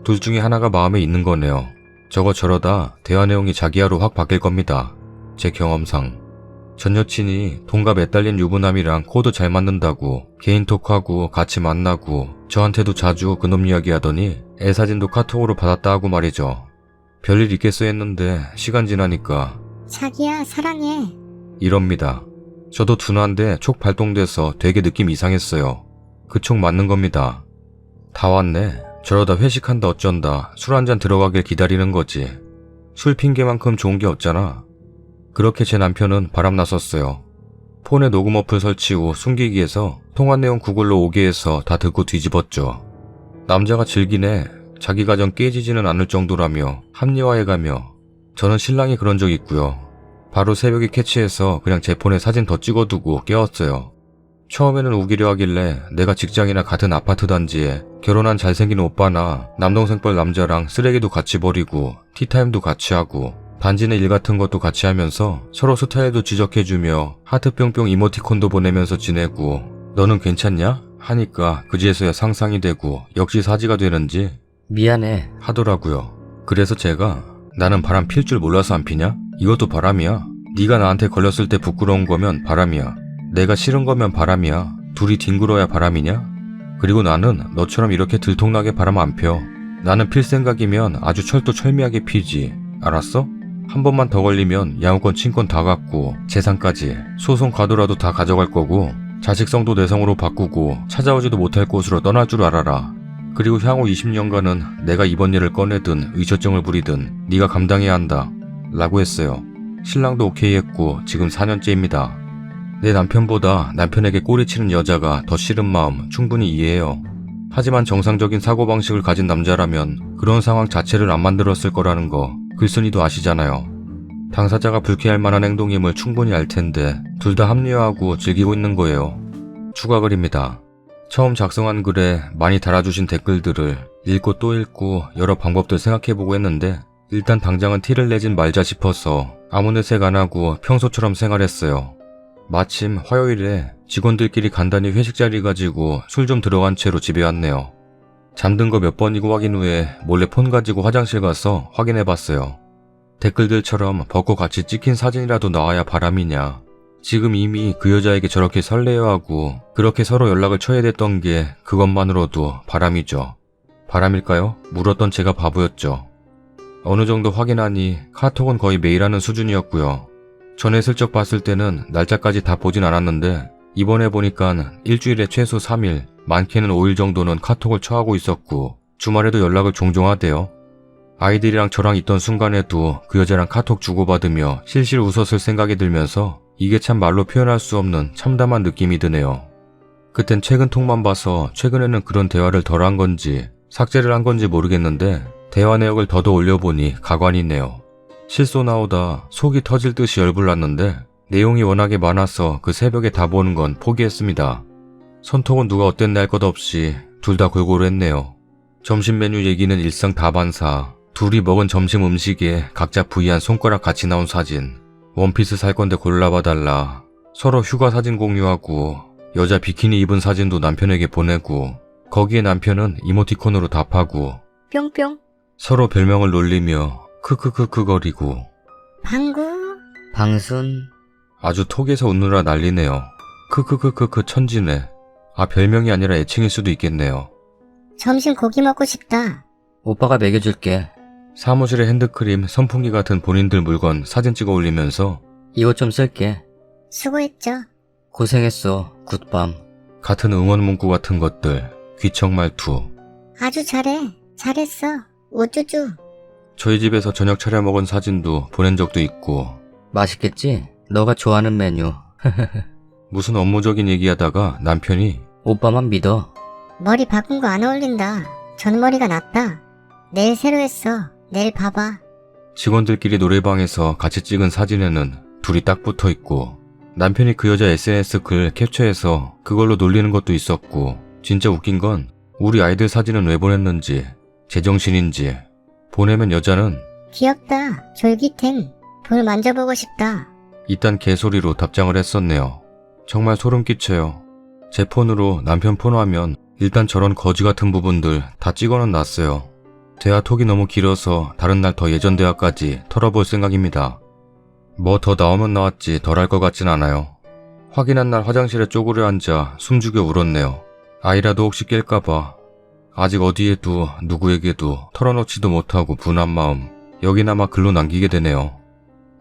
Speaker 1: 둘 중에 하나가 마음에 있는 거네요. 저거 저러다 대화 내용이 자기야로 확 바뀔 겁니다. 제 경험상. 전 여친이 동갑 애딸린 유부남이랑 코도 잘 맞는다고 개인톡하고 같이 만나고 저한테도 자주 그놈 이야기 하더니 애 사진도 카톡으로 받았다 하고 말이죠. 별일 있겠어 했는데 시간 지나니까
Speaker 2: 자기야 사랑해.
Speaker 1: 이럽니다. 저도 둔한데 촉 발동돼서 되게 느낌 이상했어요. 그 촉 맞는 겁니다. 다 왔네. 저러다 회식한다 어쩐다 술 한잔 들어가길 기다리는 거지. 술 핑계만큼 좋은 게 없잖아. 그렇게 제 남편은 바람났었어요. 폰에 녹음 어플 설치 후 숨기기에서 통화 내용 구글로 오게 해서 다 듣고 뒤집었죠. 남자가 즐기네. 자기 가정 깨지지는 않을 정도라며 합리화해가며. 저는 신랑이 그런 적 있고요. 바로 새벽에 캐치해서 그냥 제 폰에 사진 더 찍어두고 깨웠어요. 처음에는 우기려 하길래 내가 직장이나 같은 아파트 단지에 결혼한 잘생긴 오빠나 남동생뻘 남자랑 쓰레기도 같이 버리고 티타임도 같이 하고 단지 내 일 같은 것도 같이 하면서 서로 스타일도 지적해주며 하트 뿅뿅 이모티콘도 보내면서 지내고 너는 괜찮냐? 하니까 그제서야 상상이 되고 역지사지가 되는지
Speaker 3: 미안해.
Speaker 1: 하더라고요. 그래서 제가 나는 바람 필 줄 몰라서 안 피냐? 이것도 바람이야. 네가 나한테 걸렸을 때 부끄러운 거면 바람이야. 내가 싫은 거면 바람이야. 둘이 뒹굴어야 바람이냐? 그리고 나는 너처럼 이렇게 들통나게 바람 안 펴. 나는 필 생각이면 아주 철두철미하게 피지. 알았어? 한 번만 더 걸리면 양육권 친권 다 갖고 재산까지 소송 가도라도 다 가져갈 거고 자식성도 내 성으로 바꾸고 찾아오지도 못할 곳으로 떠날 줄 알아라. 그리고 향후 20년간은 내가 이번 일을 꺼내든 의처증을 부리든 네가 감당해야 한다. 라고 했어요. 신랑도 오케이 했고 지금 4년째입니다. 내 남편보다 남편에게 꼬리치는 여자가 더 싫은 마음 충분히 이해해요. 하지만 정상적인 사고방식을 가진 남자라면 그런 상황 자체를 안 만들었을 거라는 거 글쓴이도 아시잖아요. 당사자가 불쾌할 만한 행동임을 충분히 알 텐데 둘 다 합리화하고 즐기고 있는 거예요. 추가 글입니다. 처음 작성한 글에 많이 달아주신 댓글들을 읽고 또 읽고 여러 방법들 생각해보고 했는데 일단 당장은 티를 내진 말자 싶어서 아무 내색 안 하고 평소처럼 생활했어요. 마침 화요일에 직원들끼리 간단히 회식 자리 가지고 술 좀 들어간 채로 집에 왔네요. 잠든 거 몇 번이고 확인 후에 몰래 폰 가지고 화장실 가서 확인해봤어요. 댓글들처럼 벚꽃 같이 찍힌 사진이라도 나와야 바람이냐. 지금 이미 그 여자에게 저렇게 설레어하고 그렇게 서로 연락을 쳐야 됐던 게 그것만으로도 바람이죠. 바람일까요? 물었던 제가 바보였죠. 어느 정도 확인하니 카톡은 거의 매일 하는 수준이었고요. 전에 슬쩍 봤을 때는 날짜까지 다 보진 않았는데 이번에 보니까 일주일에 최소 3일, 많게는 5일 정도는 카톡을 처하고 있었고 주말에도 연락을 종종 하대요. 아이들이랑 저랑 있던 순간에도 그 여자랑 카톡 주고받으며 실실 웃었을 생각이 들면서 이게 참 말로 표현할 수 없는 참담한 느낌이 드네요. 그땐 최근 톡만 봐서 최근에는 그런 대화를 덜 한 건지 삭제를 한 건지 모르겠는데 대화 내역을 더더 올려보니 가관이네요. 실소 나오다 속이 터질 듯이 열불났는데 내용이 워낙에 많아서 그 새벽에 다 보는 건 포기했습니다. 손톡은 누가 어땠나 할 것 없이 둘 다 골고루 했네요. 점심 메뉴 얘기는 일상 다반사, 둘이 먹은 점심 음식에 각자 부위한 손가락 같이 나온 사진, 원피스 살 건데 골라봐달라, 서로 휴가 사진 공유하고 여자 비키니 입은 사진도 남편에게 보내고 거기에 남편은 이모티콘으로 답하고
Speaker 2: 뿅뿅.
Speaker 1: 서로 별명을 놀리며 크크크크 거리고
Speaker 2: 방구.
Speaker 3: 방순.
Speaker 1: 아주 톡에서 웃느라 난리네요. 크크크크크 천지네. 아 별명이 아니라 애칭일 수도 있겠네요.
Speaker 2: 점심 고기 먹고 싶다.
Speaker 3: 오빠가 먹여줄게.
Speaker 1: 사무실에 핸드크림, 선풍기 같은 본인들 물건 사진 찍어 올리면서
Speaker 3: 이것 좀 쓸게.
Speaker 2: 수고했죠.
Speaker 3: 고생했어. 굿밤.
Speaker 1: 같은 응원 문구 같은 것들, 귀청 말투.
Speaker 2: 아주 잘해. 잘했어. 우쭈쭈.
Speaker 1: 저희 집에서 저녁 차려 먹은 사진도 보낸 적도 있고
Speaker 3: 맛있겠지? 너가 좋아하는 메뉴.
Speaker 1: 무슨 업무적인 얘기하다가 남편이
Speaker 3: 오빠만 믿어.
Speaker 2: 머리 바꾼 거 안 어울린다. 전머리가 낫다. 내일 새로 했어. 내일 봐봐.
Speaker 1: 직원들끼리 노래방에서 같이 찍은 사진에는 둘이 딱 붙어 있고 남편이 그 여자 SNS 글 캡처해서 그걸로 놀리는 것도 있었고 진짜 웃긴 건 우리 아이들 사진은 왜 보냈는지 제정신인지 보내면 여자는
Speaker 2: 귀엽다. 졸기탱. 볼 만져보고 싶다.
Speaker 1: 이딴 개소리로 답장을 했었네요. 정말 소름 끼쳐요. 제 폰으로 남편 폰 화면 일단 저런 거지 같은 부분들 다 찍어는 놨어요. 대화 톡이 너무 길어서 다른 날 더 예전 대화까지 털어볼 생각입니다. 뭐 더 나오면 나왔지 덜 할 것 같진 않아요. 확인한 날 화장실에 쪼그려 앉아 숨죽여 울었네요. 아이라도 혹시 깰까봐. 아직 어디에도 누구에게도 털어놓지도 못하고 분한 마음 여기나마 글로 남기게 되네요.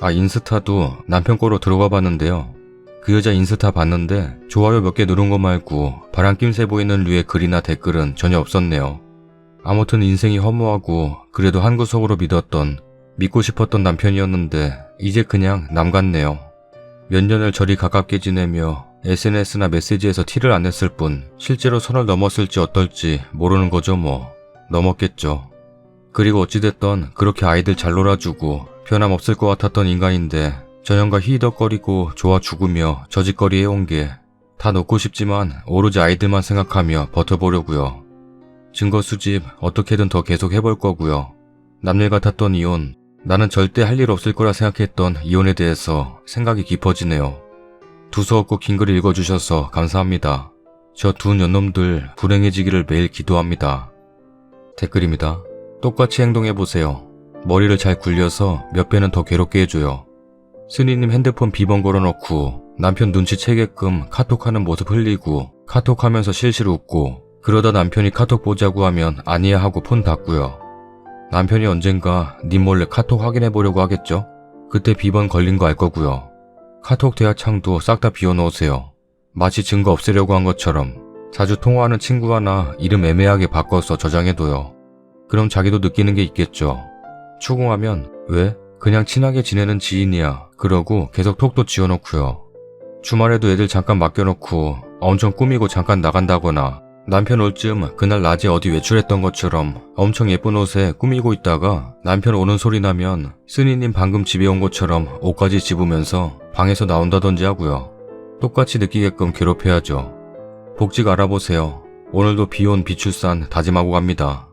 Speaker 1: 아 인스타도 남편 거로 들어가 봤는데요. 그 여자 인스타 봤는데 좋아요 몇 개 누른 거 말고 바람낌새 보이는 류의 글이나 댓글은 전혀 없었네요. 아무튼 인생이 허무하고 그래도 한 구석으로 믿고 싶었던 남편이었는데 이제 그냥 남 같네요. 몇 년을 저리 가깝게 지내며 SNS나 메시지에서 티를 안 냈을 뿐 실제로 선을 넘었을지 어떨지 모르는 거죠 뭐. 넘었겠죠. 그리고 어찌됐던 그렇게 아이들 잘 놀아주고 변함없을 것 같았던 인간인데 전형과 히덕거리고 좋아 죽으며 저짓거리 해온 게 다 놓고 싶지만 오로지 아이들만 생각하며 버텨보려고요. 증거 수집 어떻게든 더 계속 해볼 거고요. 남일 같았던 이혼, 나는 절대 할 일 없을 거라 생각했던 이혼에 대해서 생각이 깊어지네요. 두서없고 긴 글 읽어주셔서 감사합니다. 저 두 년놈들 불행해지기를 매일 기도합니다. 댓글입니다. 똑같이 행동해보세요. 머리를 잘 굴려서 몇 배는 더 괴롭게 해줘요. 스니님 핸드폰 비번 걸어놓고 남편 눈치채게끔 카톡하는 모습 흘리고 카톡하면서 실실 웃고 그러다 남편이 카톡 보자고 하면 아니야 하고 폰 닫고요. 남편이 언젠가 님 몰래 카톡 확인해 보려고 하겠죠? 그때 비번 걸린 거 알 거고요. 카톡 대화 창도 싹 다 비워놓으세요. 마치 증거 없애려고 한 것처럼. 자주 통화하는 친구 하나 이름 애매하게 바꿔서 저장해둬요. 그럼 자기도 느끼는 게 있겠죠. 추궁하면 왜? 그냥 친하게 지내는 지인이야. 그러고 계속 톡도 지워놓고요. 주말에도 애들 잠깐 맡겨놓고 엄청 꾸미고 잠깐 나간다거나 남편 올 쯤 그날 낮에 어디 외출했던 것처럼 엄청 예쁜 옷에 꾸미고 있다가 남편 오는 소리 나면 쓰니님 방금 집에 온 것처럼 옷까지 집으면서 방에서 나온다든지 하고요. 똑같이 느끼게끔 괴롭혀야죠. 복직 알아보세요. 오늘도 비온 비출산 다짐하고 갑니다.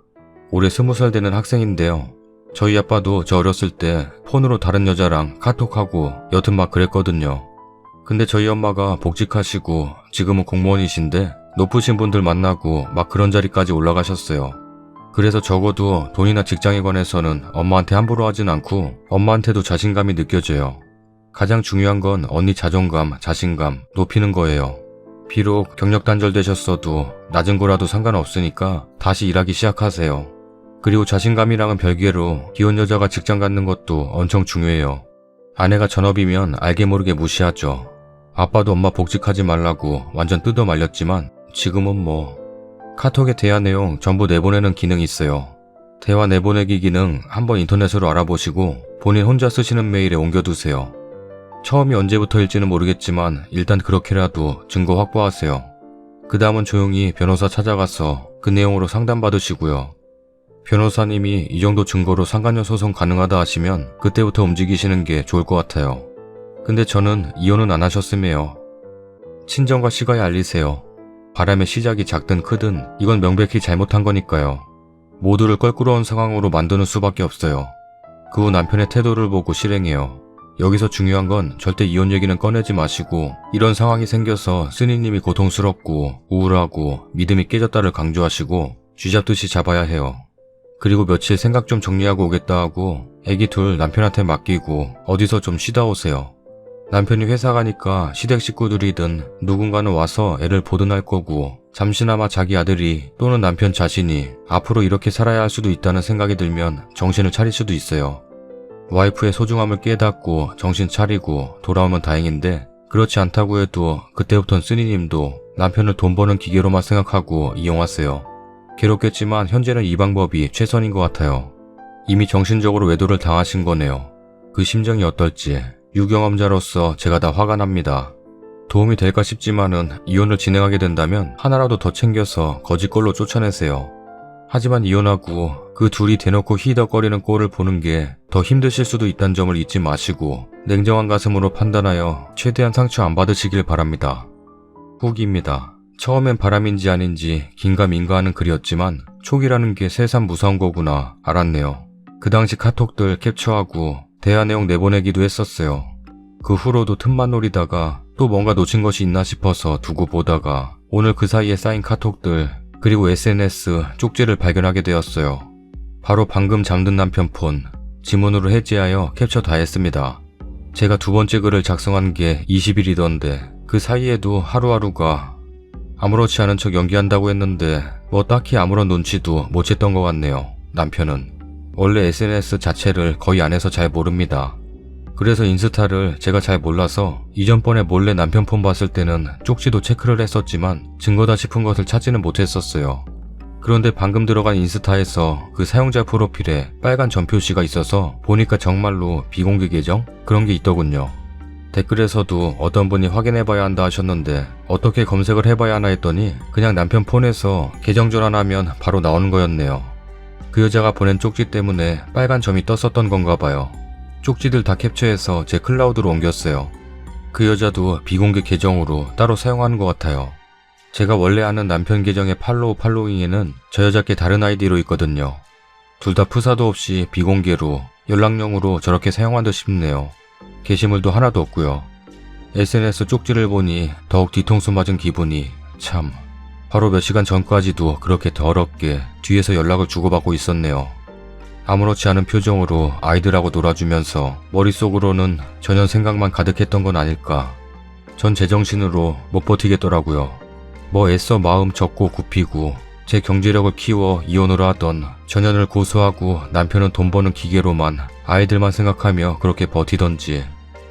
Speaker 1: 올해 20살 되는 학생인데요. 저희 아빠도 저 어렸을 때 폰으로 다른 여자랑 카톡하고 여튼 막 그랬거든요. 근데 저희 엄마가 복직하시고 지금은 공무원이신데 높으신 분들 만나고 막 그런 자리까지 올라가셨어요. 그래서 적어도 돈이나 직장에 관해서는 엄마한테 함부로 하진 않고 엄마한테도 자신감이 느껴져요. 가장 중요한 건 언니 자존감, 자신감 높이는 거예요. 비록 경력 단절되셨어도 낮은 거라도 상관없으니까 다시 일하기 시작하세요. 그리고 자신감이랑은 별개로 귀여운 여자가 직장 갖는 것도 엄청 중요해요. 아내가 전업이면 알게 모르게 무시하죠. 아빠도 엄마 복직하지 말라고 완전 뜯어 말렸지만 지금은 뭐. 카톡의 대화 내용 전부 내보내는 기능이 있어요. 대화 내보내기 기능 한번 인터넷으로 알아보시고 본인 혼자 쓰시는 메일에 옮겨두세요. 처음이 언제부터일지는 모르겠지만 일단 그렇게라도 증거 확보하세요. 그 다음은 조용히 변호사 찾아가서 그 내용으로 상담받으시고요. 변호사님이 이 정도 증거로 상간녀 소송 가능하다 하시면 그때부터 움직이시는 게 좋을 것 같아요. 근데 저는 이혼은 안 하셨음에요. 친정과 시가에 알리세요. 바람의 시작이 작든 크든 이건 명백히 잘못한 거니까요. 모두를 껄끄러운 상황으로 만드는 수밖에 없어요. 그 후 남편의 태도를 보고 실행해요. 여기서 중요한 건 절대 이혼 얘기는 꺼내지 마시고 이런 상황이 생겨서 쓰니님이 고통스럽고 우울하고 믿음이 깨졌다를 강조하시고 쥐잡듯이 잡아야 해요. 그리고 며칠 생각 좀 정리하고 오겠다 하고 애기 둘 남편한테 맡기고 어디서 좀 쉬다 오세요. 남편이 회사 가니까 시댁 식구들이든 누군가는 와서 애를 보든 할 거고 잠시나마 자기 아들이 또는 남편 자신이 앞으로 이렇게 살아야 할 수도 있다는 생각이 들면 정신을 차릴 수도 있어요. 와이프의 소중함을 깨닫고 정신 차리고 돌아오면 다행인데 그렇지 않다고 해도 그때부턴 쓰니님도 남편을 돈 버는 기계로만 생각하고 이용하세요. 괴롭겠지만 현재는 이 방법이 최선인 것 같아요. 이미 정신적으로 외도를 당하신 거네요. 그 심정이 어떨지 유경험자로서 제가 다 화가 납니다. 도움이 될까 싶지만은 이혼을 진행하게 된다면 하나라도 더 챙겨서 거짓골로 쫓아내세요. 하지만 이혼하고 그 둘이 대놓고 히덕거리는 꼴을 보는 게 더 힘드실 수도 있다는 점을 잊지 마시고 냉정한 가슴으로 판단하여 최대한 상처 안 받으시길 바랍니다. 후기입니다. 처음엔 바람인지 아닌지 긴가민가하는 글이었지만 촉이라는 게 새삼 무서운 거구나 알았네요. 그 당시 카톡들 캡처하고 대화 내용 내보내기도 했었어요. 그 후로도 틈만 노리다가 또 뭔가 놓친 것이 있나 싶어서 두고 보다가 오늘 그 사이에 쌓인 카톡들 그리고 SNS 쪽지를 발견하게 되었어요. 바로 방금 잠든 남편 폰 지문으로 해지하여 캡처 다 했습니다. 제가 두 번째 글을 작성한 게 20일이던데 그 사이에도 하루하루가 아무렇지 않은 척 연기한다고 했는데 뭐 딱히 아무런 눈치도 못 챘던 것 같네요. 남편은 원래 SNS 자체를 거의 안 해서 잘 모릅니다. 그래서 인스타를 제가 잘 몰라서 이전번에 몰래 남편 폰 봤을 때는 쪽지도 체크를 했었지만 증거다 싶은 것을 찾지는 못했었어요. 그런데 방금 들어간 인스타에서 그 사용자 프로필에 빨간 점 표시가 있어서 보니까 정말로 비공개 계정? 그런 게 있더군요. 댓글에서도 어떤 분이 확인해봐야 한다 하셨는데 어떻게 검색을 해봐야 하나 했더니 그냥 남편 폰에서 계정 전환하면 바로 나오는 거였네요. 그 여자가 보낸 쪽지 때문에 빨간 점이 떴었던 건가 봐요. 쪽지들 다 캡처해서 제 클라우드로 옮겼어요. 그 여자도 비공개 계정으로 따로 사용하는 것 같아요. 제가 원래 아는 남편 계정의 팔로잉에는 저 여자께 다른 아이디로 있거든요. 둘 다 프사도 없이 비공개로 연락용으로 저렇게 사용한 듯 싶네요. 게시물도 하나도 없고요. SNS 쪽지를 보니 더욱 뒤통수 맞은 기분이 참... 바로 몇 시간 전까지도 그렇게 더럽게 뒤에서 연락을 주고받고 있었네요. 아무렇지 않은 표정으로 아이들하고 놀아주면서 머릿속으로는 전혀 생각만 가득했던 건 아닐까. 전 제정신으로 못 버티겠더라고요. 뭐 애써 마음 접고 굽히고 제 경제력을 키워 이혼을 하던 전현을 고소하고 남편은 돈 버는 기계로만 아이들만 생각하며 그렇게 버티던지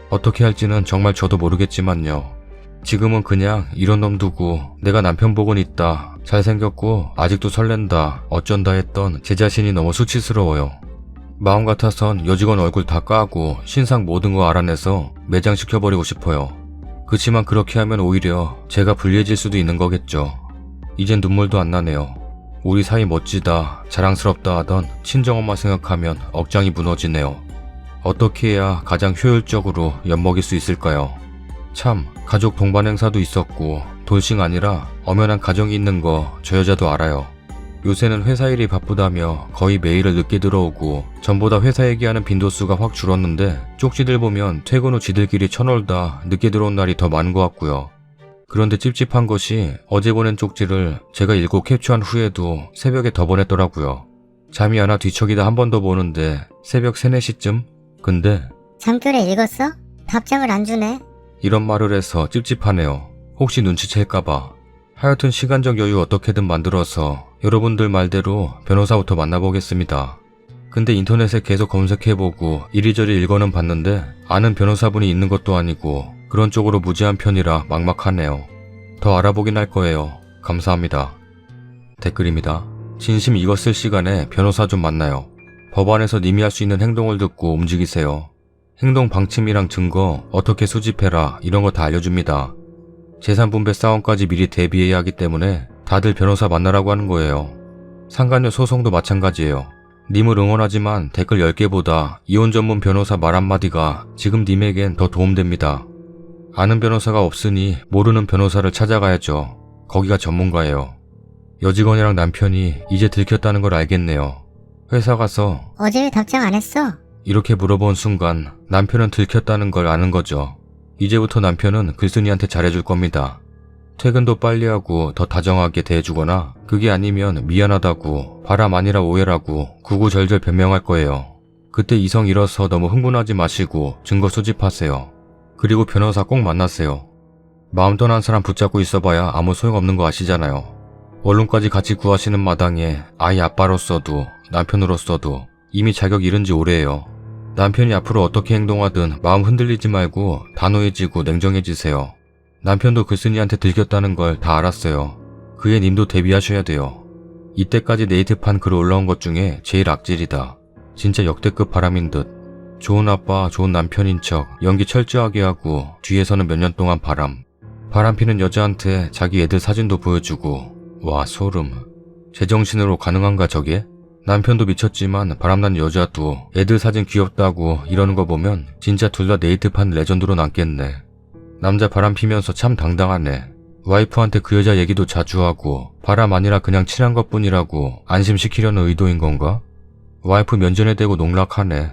Speaker 1: 어떻게 할지는 정말 저도 모르겠지만요. 지금은 그냥 이런 놈 두고 내가 남편 복은 있다, 잘생겼고 아직도 설렌다, 어쩐다 했던 제 자신이 너무 수치스러워요. 마음 같아선 여직원 얼굴 다 까고 신상 모든 거 알아내서 매장시켜버리고 싶어요. 그치만 그렇게 하면 오히려 제가 불리해질 수도 있는 거겠죠. 이젠 눈물도 안 나네요. 우리 사이 멋지다, 자랑스럽다 하던 친정엄마 생각하면 억장이 무너지네요. 어떻게 해야 가장 효율적으로 엿먹일 수 있을까요? 참, 가족 동반 행사도 있었고 돌싱 아니라 엄연한 가정이 있는 거 저 여자도 알아요. 요새는 회사 일이 바쁘다며 거의 매일을 늦게 들어오고 전보다 회사 얘기하는 빈도수가 확 줄었는데 쪽지들 보면 퇴근 후 지들끼리 쳐놀다 늦게 들어온 날이 더 많은 것 같고요. 그런데 찝찝한 것이 어제 보낸 쪽지를 제가 읽고 캡처한 후에도 새벽에 더 보냈더라고요. 잠이 안 와 뒤척이다 한 번 더 보는데 새벽 3, 4시쯤? 근데
Speaker 2: 잠결에 읽었어? 답장을 안 주네.
Speaker 1: 이런 말을 해서 찝찝하네요. 혹시 눈치챌까봐. 하여튼 시간적 여유 어떻게든 만들어서 여러분들 말대로 변호사부터 만나보겠습니다. 근데 인터넷에 계속 검색해보고 이리저리 읽어는 봤는데 아는 변호사분이 있는 것도 아니고 그런 쪽으로 무지한 편이라 막막하네요. 더 알아보긴 할 거예요. 감사합니다. 댓글입니다. 진심 익었을 시간에 변호사 좀 만나요. 법안에서 님이 할 수 있는 행동을 듣고 움직이세요. 행동 방침이랑 증거 어떻게 수집해라 이런 거 다 알려줍니다. 재산분배 싸움까지 미리 대비해야 하기 때문에 다들 변호사 만나라고 하는 거예요. 상간녀 소송도 마찬가지예요. 님을 응원하지만 댓글 10개보다 이혼 전문 변호사 말 한마디가 지금 님에겐 더 도움됩니다. 아는 변호사가 없으니 모르는 변호사를 찾아가야죠. 거기가 전문가예요. 여직원이랑 남편이 이제 들켰다는 걸 알겠네요. 회사 가서
Speaker 2: 어제 왜 답장 안 했어?
Speaker 1: 이렇게 물어본 순간 남편은 들켰다는 걸 아는 거죠. 이제부터 남편은 글쓴이한테 잘해줄 겁니다. 퇴근도 빨리 하고 더 다정하게 대해주거나 그게 아니면 미안하다고 바람 아니라 오해라고 구구절절 변명할 거예요. 그때 이성 잃어서 너무 흥분하지 마시고 증거 수집하세요. 그리고 변호사 꼭 만나세요. 마음 떠난 사람 붙잡고 있어봐야 아무 소용없는 거 아시잖아요. 원룸까지 같이 구하시는 마당에 아이 아빠로서도 남편으로서도 이미 자격 잃은 지 오래예요. 남편이 앞으로 어떻게 행동하든 마음 흔들리지 말고 단호해지고 냉정해지세요. 남편도 글쓴이한테 들켰다는 걸 다 알았어요. 그에 님도 대비하셔야 돼요. 이때까지 네이트판 글 올라온 것 중에 제일 악질이다. 진짜 역대급 바람인 듯. 좋은 아빠, 좋은 남편인 척 연기 철저하게 하고 뒤에서는 몇 년 동안 바람피는 여자한테 자기 애들 사진도 보여주고 와 소름. 제정신으로 가능한가 저게? 남편도 미쳤지만 바람난 여자도 애들 사진 귀엽다고 이러는 거 보면 진짜 둘 다 네이트판 레전드로 남겠네. 남자 바람 피면서 참 당당하네. 와이프한테 그 여자 얘기도 자주 하고 바람 아니라 그냥 친한 것뿐이라고 안심시키려는 의도인 건가? 와이프 면전에 대고 농락하네.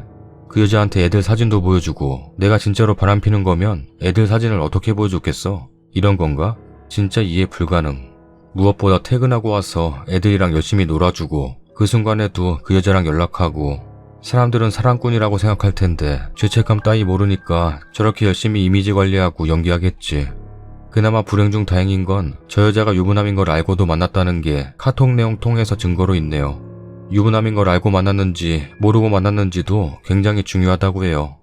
Speaker 1: 그 여자한테 애들 사진도 보여주고 내가 진짜로 바람 피는 거면 애들 사진을 어떻게 보여줬겠어? 이런 건가? 진짜 이해 불가능. 무엇보다 퇴근하고 와서 애들이랑 열심히 놀아주고 그 순간에도 그 여자랑 연락하고 사람들은 사랑꾼이라고 생각할 텐데 죄책감 따위 모르니까 저렇게 열심히 이미지 관리하고 연기하겠지. 그나마 불행 중 다행인 건 저 여자가 유부남인 걸 알고도 만났다는 게 카톡 내용 통해서 증거로 있네요. 유부남인 걸 알고 만났는지 모르고 만났는지도 굉장히 중요하다고 해요.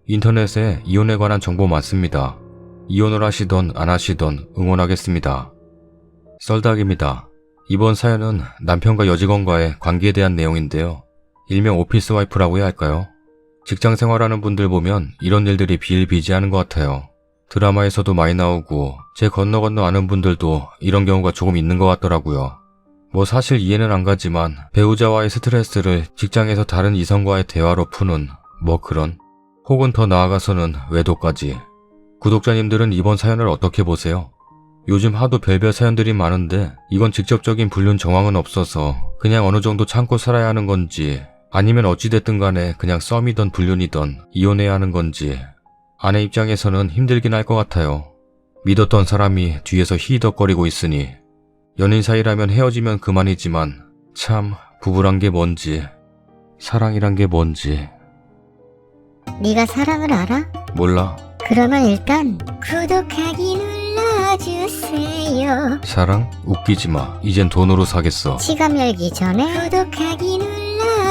Speaker 1: 인터넷에 이혼에 관한 정보 많습니다. 이혼을 하시던 안 하시던 응원하겠습니다. 썰닭입니다. 이번 사연은 남편과 여직원과의 관계에 대한 내용인데요. 일명 오피스 와이프라고 해야 할까요? 직장 생활하는 분들 보면 이런 일들이 비일비재하는 것 같아요. 드라마에서도 많이 나오고 제 건너 아는 분들도 이런 경우가 조금 있는 것 같더라고요. 뭐 사실 이해는 안 가지만 배우자와의 스트레스를 직장에서 다른 이성과의 대화로 푸는 뭐 그런, 혹은 더 나아가서는 외도까지. 구독자님들은 이번 사연을 어떻게 보세요? 요즘 하도 별별 사연들이 많은데 이건 직접적인 불륜 정황은 없어서 그냥 어느 정도 참고 살아야 하는 건지 아니면 어찌됐든 간에 그냥 썸이던 불륜이던 이혼해야 하는 건지 아내 입장에서는 힘들긴 할 것 같아요. 믿었던 사람이 뒤에서 히덕거리고 있으니 연인 사이라면 헤어지면 그만이지만 참 부부란 게 뭔지 사랑이란 게 뭔지
Speaker 2: 네가 사랑을 알아?
Speaker 1: 몰라.
Speaker 2: 그러면 일단 구독하기 눌러라. 눌러주세요.
Speaker 1: 사랑? 웃기지 마. 이젠 돈으로 사겠어.
Speaker 2: 지갑 열기 전에 구독하기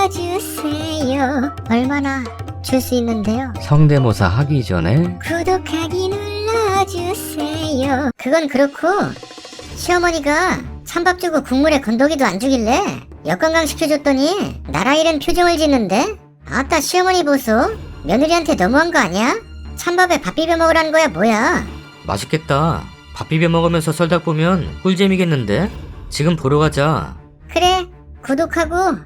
Speaker 2: 눌러주세요. 얼마나 줄 수 있는데요?
Speaker 3: 성대모사 하기 전에
Speaker 2: 구독하기 눌러주세요. 그건 그렇고 시어머니가 찬밥 주고 국물에 건더기도 안 주길래 역관광 시켜줬더니 나라 잃은 표정을 짓는데 아따 시어머니 보소. 며느리한테 너무한 거 아니야? 찬밥에 밥 비벼 먹으라는 거야 뭐야?
Speaker 3: 맛있겠다. 밥 비벼 먹으면서 썰다 보면 꿀잼이겠는데? 지금 보러 가자.
Speaker 2: 그래 구독하고